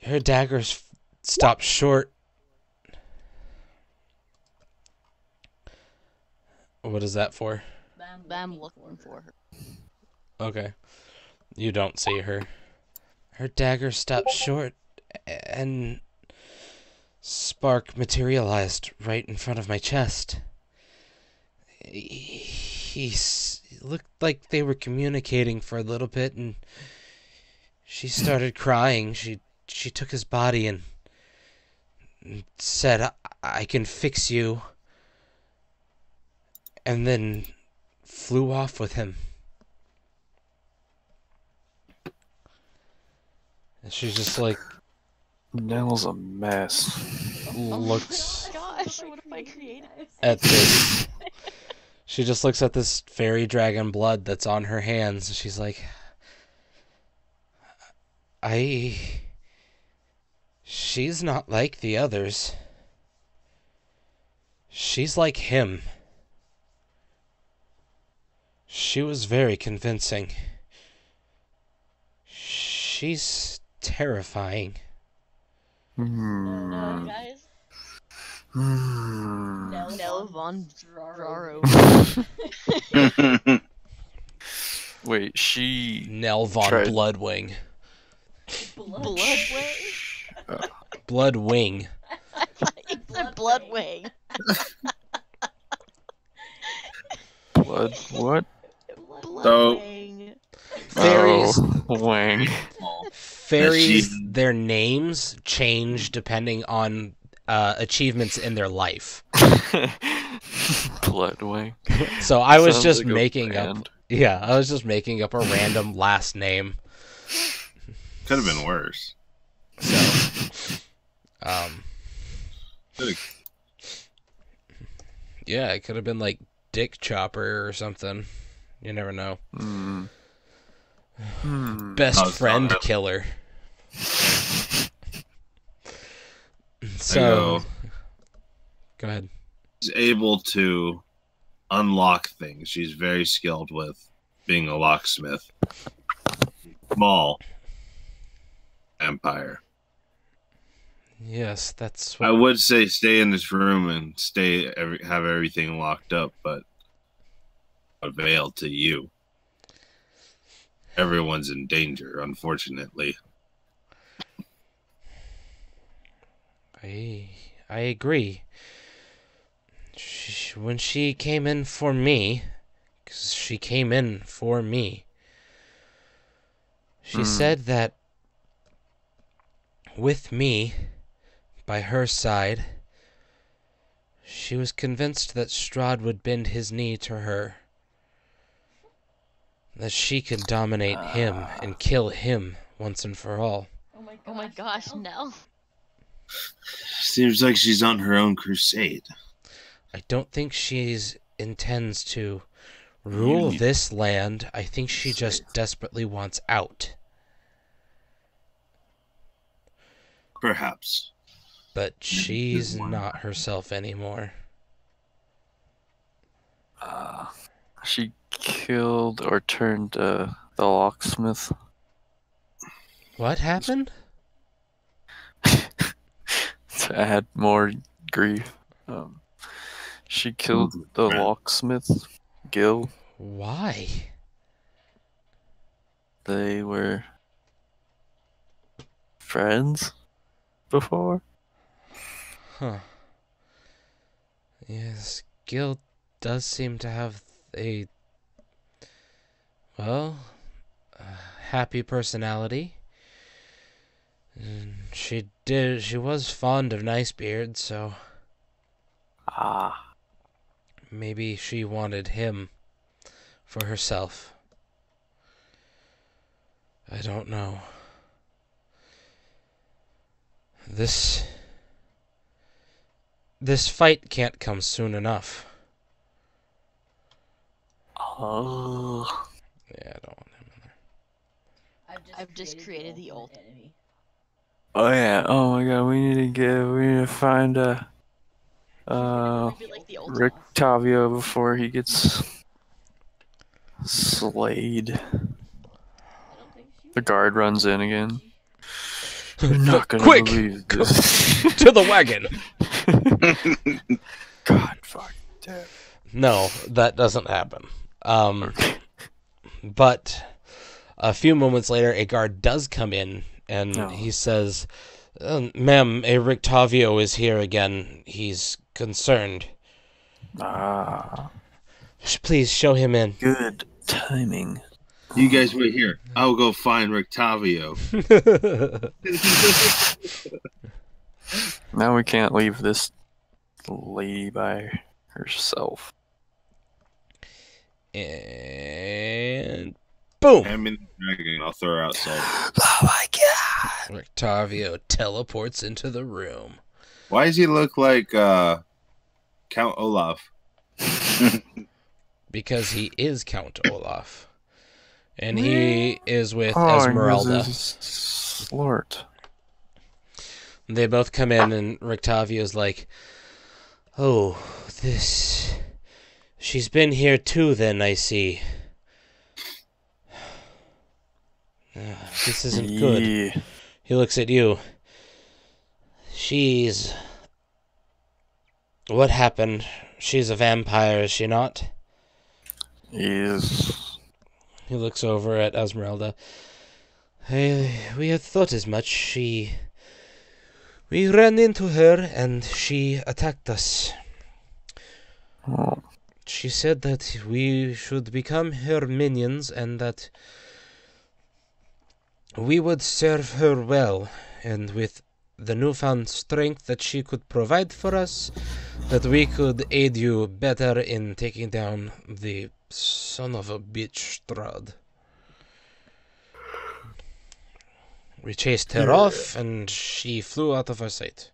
Her daggers stopped short. What is that for? I'm looking for her. Okay. You don't see her. Her dagger stopped short, and spark materialized right in front of my chest. He looked like they were communicating for a little bit, and she started crying. She took his body and said, I can fix you, and then flew off with him. And she's just like, Nell's a mess. looks Gosh, what have I created? at this. She just looks at this fairy dragon blood that's on her hands, and she's like, she's not like the others. She's like him. She was very convincing. She's terrifying. No, guys. Nell von Draro. Wait, she Nell von tried- Bloodwing. Bloodwing? Bloodwing. I thought you said Bloodwing. blood what? Bloodwing. Fairies, Oh, wang. fairies, their names change depending on achievements in their life. Bloodwing. So I was Sounds just like a making up. band. Yeah, I was just making up a random last name. Could have been worse. So, Could've- yeah, it could have been like Dick Chopper or something. You never know. Best Oh, it's friend not really- killer. I So, go, go ahead. she's able to unlock things. She's very skilled with being a locksmith. Small empire. Yes, that's I what. would say stay in this room and have everything locked up, but avail to you. Everyone's in danger, unfortunately. I agree. When she came in for me, because she came in for me, she said that with me, by her side, she was convinced that Strahd would bend his knee to her. That she could dominate him and kill him once and for all. Oh my gosh, Nell. Seems like she's on her own crusade. I don't think she intends to rule this land. I think she just desperately wants out. Perhaps. But she's not herself anymore. She killed or turned the locksmith. What happened? To add more grief. She killed the locksmith, Gil. Why? They were friends before. Huh. Yes, Gil does seem to have a, well, happy personality. And she was fond of Nicebeard, so maybe she wanted him for herself. I don't know. This fight can't come soon enough. Oh. Yeah, I don't want him in there. I've just created the ult enemy. Oh yeah. Oh my god. We need to find Like the ult Rick Tavio before he gets slayed. The guard runs in again. You're not gonna Quick! believe this. To the wagon! God, fuck. Damn. No, that doesn't happen. But a few moments later, a guard does come in, and he says, "Ma'am, a Rictavio is here again. He's concerned. Please show him in." Good timing. You guys wait here. I'll go find Rictavio. Now we can't leave this lady by herself. And boom! Hand me the dragon. I'll throw her outside. Oh my god! Rictavio teleports into the room. Why does he look like Count Olaf? Because he is Count Olaf. And he is with Esmeralda. Lord. They both come in, and Rictavio's like, "Oh, this... She's been here too, then, I see. This isn't good. Yeah. He looks at you. She's... What happened? She's a vampire, is she not? Yes. He looks over at Esmeralda. We had thought as much. We ran into her and she attacked us. Oh. She said that we should become her minions and that we would serve her well, and with the newfound strength that she could provide for us, that we could aid you better in taking down the son of a bitch Strahd. We chased her off, and she flew out of our sight.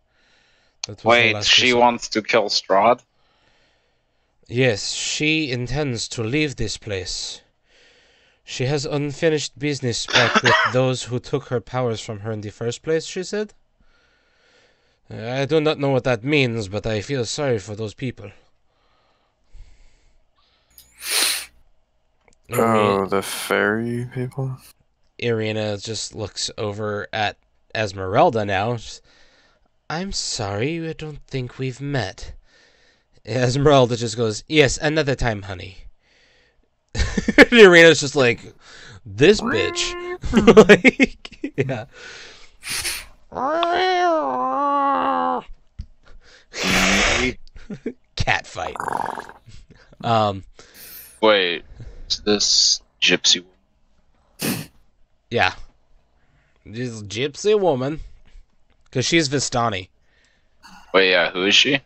That was the Wait, last we she saw. wants to kill Strahd? Yes, she intends to leave this place. She has unfinished business back with those who took her powers from her in the first place, she said. I do not know what that means, but I feel sorry for those people. Oh, the fairy people? Irina just looks over at Esmeralda now. I'm sorry, I don't think we've met. Esmeralda just goes, yes, another time, honey. Irina's just like, this bitch. Like, yeah. Cat fight. Wait, is this gypsy woman? Yeah. This gypsy woman. Because she's Vistani. Wait, yeah, who is she?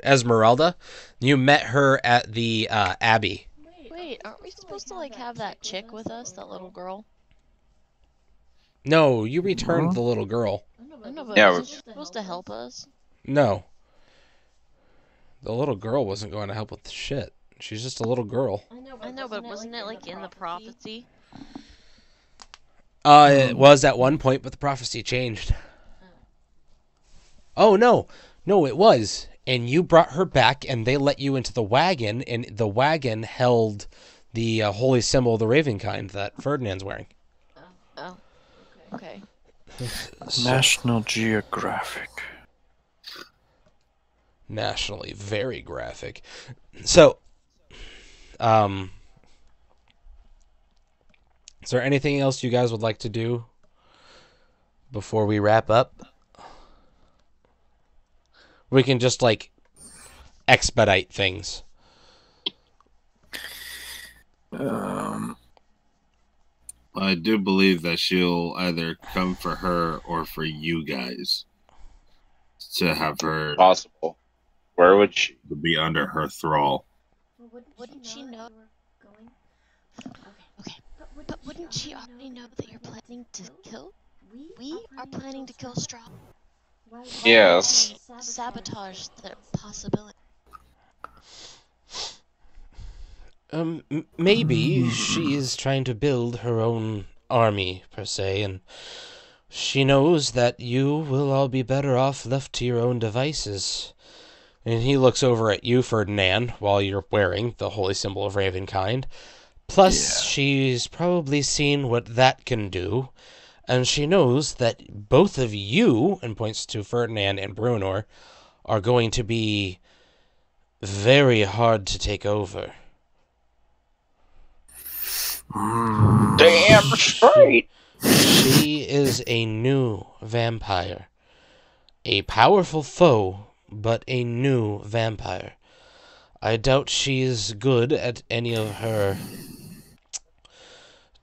Esmeralda. You met her at the Abbey. Wait, aren't we supposed to like have that chick with us, that little girl? No, you returned the little girl. I know, but Yeah, wasn't she supposed to help us? No. The little girl wasn't going to help with shit. She's just a little girl. I know, but wasn't it like in the prophecy? It was at one point, but the prophecy changed. Oh, no. No, it was. And you brought her back, and they let you into the wagon, and the wagon held the holy symbol of the Ravenkind that Ferdinand's wearing. Oh. Okay. National Geographic. Nationally very graphic. So, is there anything else you guys would like to do before we wrap up? We can just, like, expedite things. I do believe that she'll either come for her or for you guys to have her Possible. Where would she? to be under her thrall. Wouldn't she know? Okay. But wouldn't she already know that you're planning to kill? We are planning to kill Straw. Yes. Sabotage the possibility. Maybe she is trying to build her own army, per se, and she knows that you will all be better off left to your own devices. And he looks over at you, Ferdinand, while you're wearing the holy symbol of Ravenkind. Plus, she's probably seen what that can do, and she knows that both of you, and points to Ferdinand and Bruenor, are going to be very hard to take over. Damn straight. She is a new vampire. A powerful foe, but a new vampire. I doubt she's good at any of her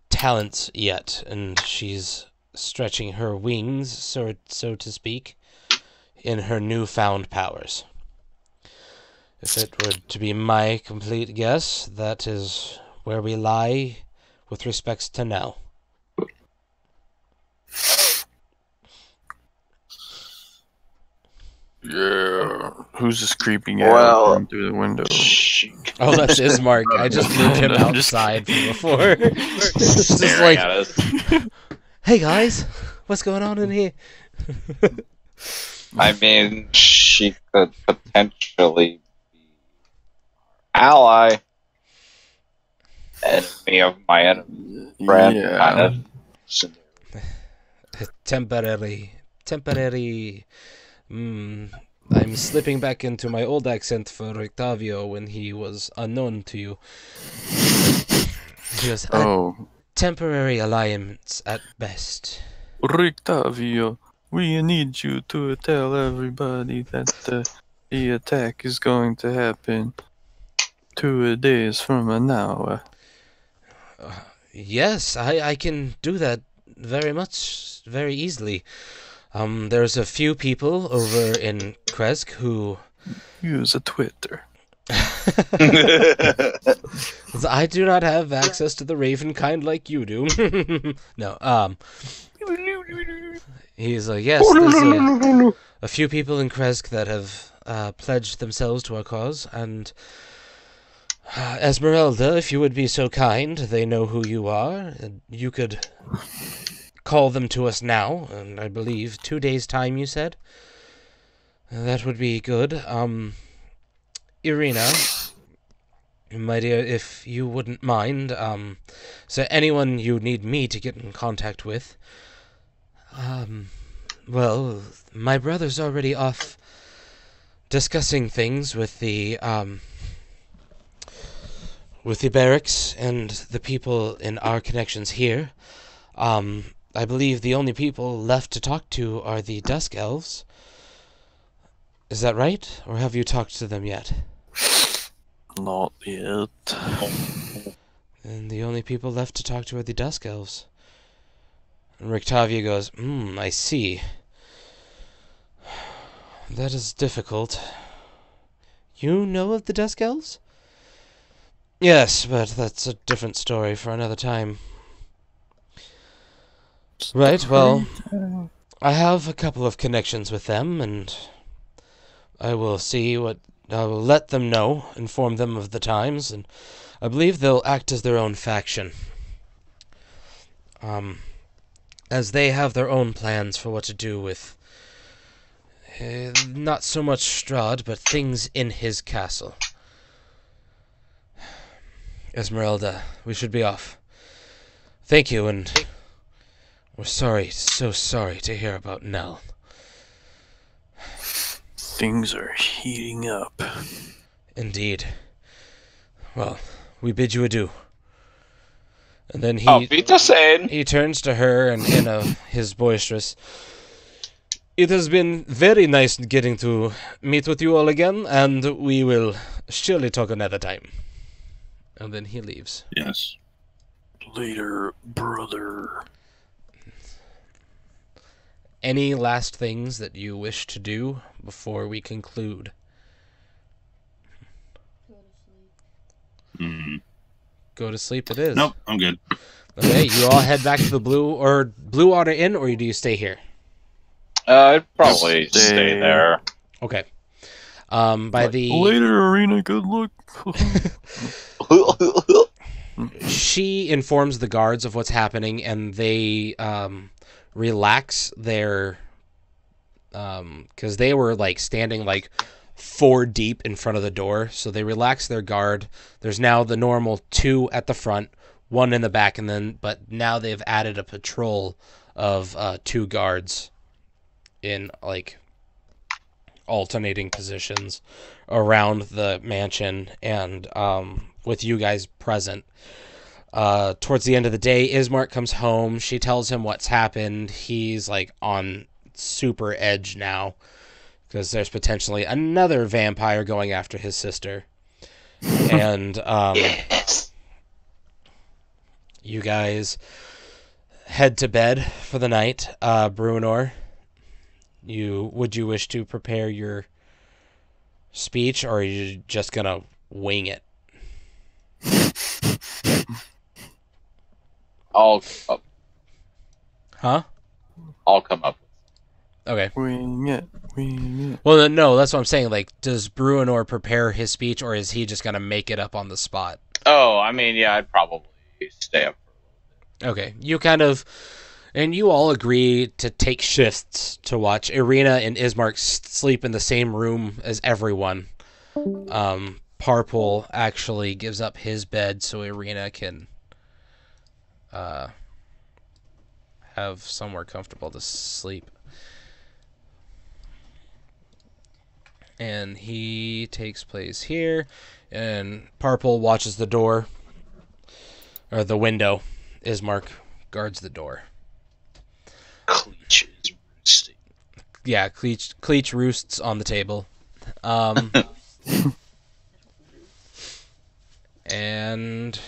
talents yet, and she's stretching her wings, so to speak, in her newfound powers. If it were to be my complete guess, that is where we lie with respects to now. Yeah. Who's this creeping Well, out through the window? Oh, that's Ismark. I just moved him I'm just- outside from before. It's just Staring like, at us. hey guys, what's going on in here? I mean, she could potentially be ally. Enemy of my enemy. Friend, kind of. Temporary. I'm slipping back into my old accent for Octavio when he was unknown to you. He was a temporary alliance at best. Rictavio, we need you to tell everybody that the attack is going to happen 2 days from now. Yes, I can do that very easily. There's a few people over in Kresk who use a Twitter. I do not have access to the Raven kind like you do. No, he's like, yes, there's a few people in Kresk that have pledged themselves to our cause, and Esmeralda, if you would be so kind, they know who you are, and you could call them to us now, and I believe 2 days' time, you said? That would be good. Irina, my dear, if you wouldn't mind, so anyone you need me to get in contact with, well, my brother's already off discussing things with the barracks and the people in our connections here. I believe the only people left to talk to are the Dusk Elves. Is that right? Or have you talked to them yet? Not yet. And the only people left to talk to are the Dusk Elves. And Rictavia goes, I see. That is difficult. You know of the Dusk Elves? Yes, but that's a different story for another time. Right, well, I have a couple of connections with them, and I will let them know, inform them of the times, and I believe they'll act as their own faction. As they have their own plans for what to do with, not so much Strahd, but things in his castle. Esmeralda, we should be off. Thank you, and we're so sorry to hear about Nell. Things are heating up. Indeed. Well, we bid you adieu. And then he turns to her and in his boisterous, it has been very nice getting to meet with you all again, and we will surely talk another time. And then he leaves. Yes. Later, brother. Any last things that you wish to do before we conclude? Go to sleep it is. Nope, I'm good. Okay, you all head back to the Blue Water Inn, or do you stay here? I'd probably stay there. Okay. Later, Irina, good luck. She informs the guards of what's happening, and they relax their because they were like standing like 4 deep in front of the door, so they relax their guard. There's now the normal 2 at the front, 1 in the back, but now they've added a patrol of 2 guards in like alternating positions around the mansion, and with you guys present. Towards the end of the day, Ismark comes home. She tells him what's happened. He's like on super edge now because there's potentially another vampire going after his sister. And you guys head to bed for the night. Bruenor, would you wish to prepare your speech, or are you just gonna wing it? I'll come up. Huh? I'll come up. Okay. Wing it. Well, no, that's what I'm saying. Like, does Bruenor prepare his speech, or is he just gonna make it up on the spot? Oh, I mean, yeah, I'd probably stay up for a little bit. Okay, you kind of, and you all agree to take shifts to watch. Irina and Ismark sleep in the same room as everyone. Parpol actually gives up his bed so Irina can have somewhere comfortable to sleep. And he takes place here, and Parpol watches the door, or the window. Ismark guards the door. Cleach is roosting. Yeah, Cleach roosts on the table. And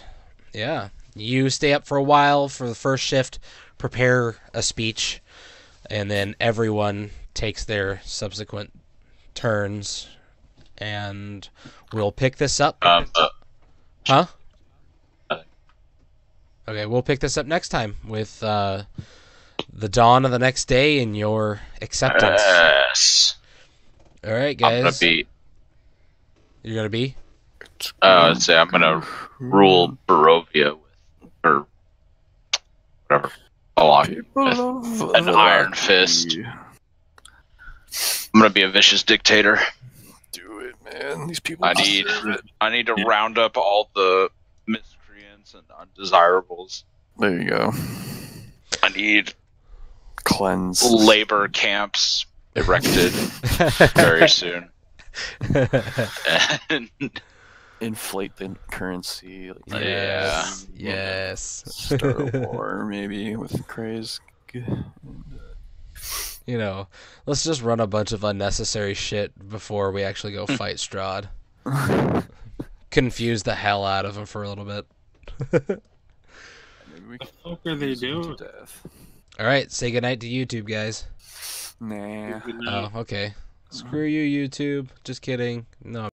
yeah, you stay up for a while for the first shift, prepare a speech, and then everyone takes their subsequent turns, and we'll pick this up. Huh? Okay, we'll pick this up next time with the dawn of the next day and your acceptance. Yes. All right, guys. You're gonna be. Let's say I'm gonna rule Barovia or whatever. An iron fist. I'm gonna be a vicious dictator. Do it, man. These people. I need to round up all the miscreants and undesirables. There you go. I need Cleanse. labor camps erected very soon. And Inflate the currency. Like, Yes. Yes. Start a war, maybe, with Craze. You know, let's just run a bunch of unnecessary shit before we actually go fight Strahd. Confuse the hell out of him for a little bit. Maybe we What the fuck are they doing? death. Alright, say goodnight to YouTube, guys. Nah. Oh, okay. Screw you, YouTube. Just kidding. No.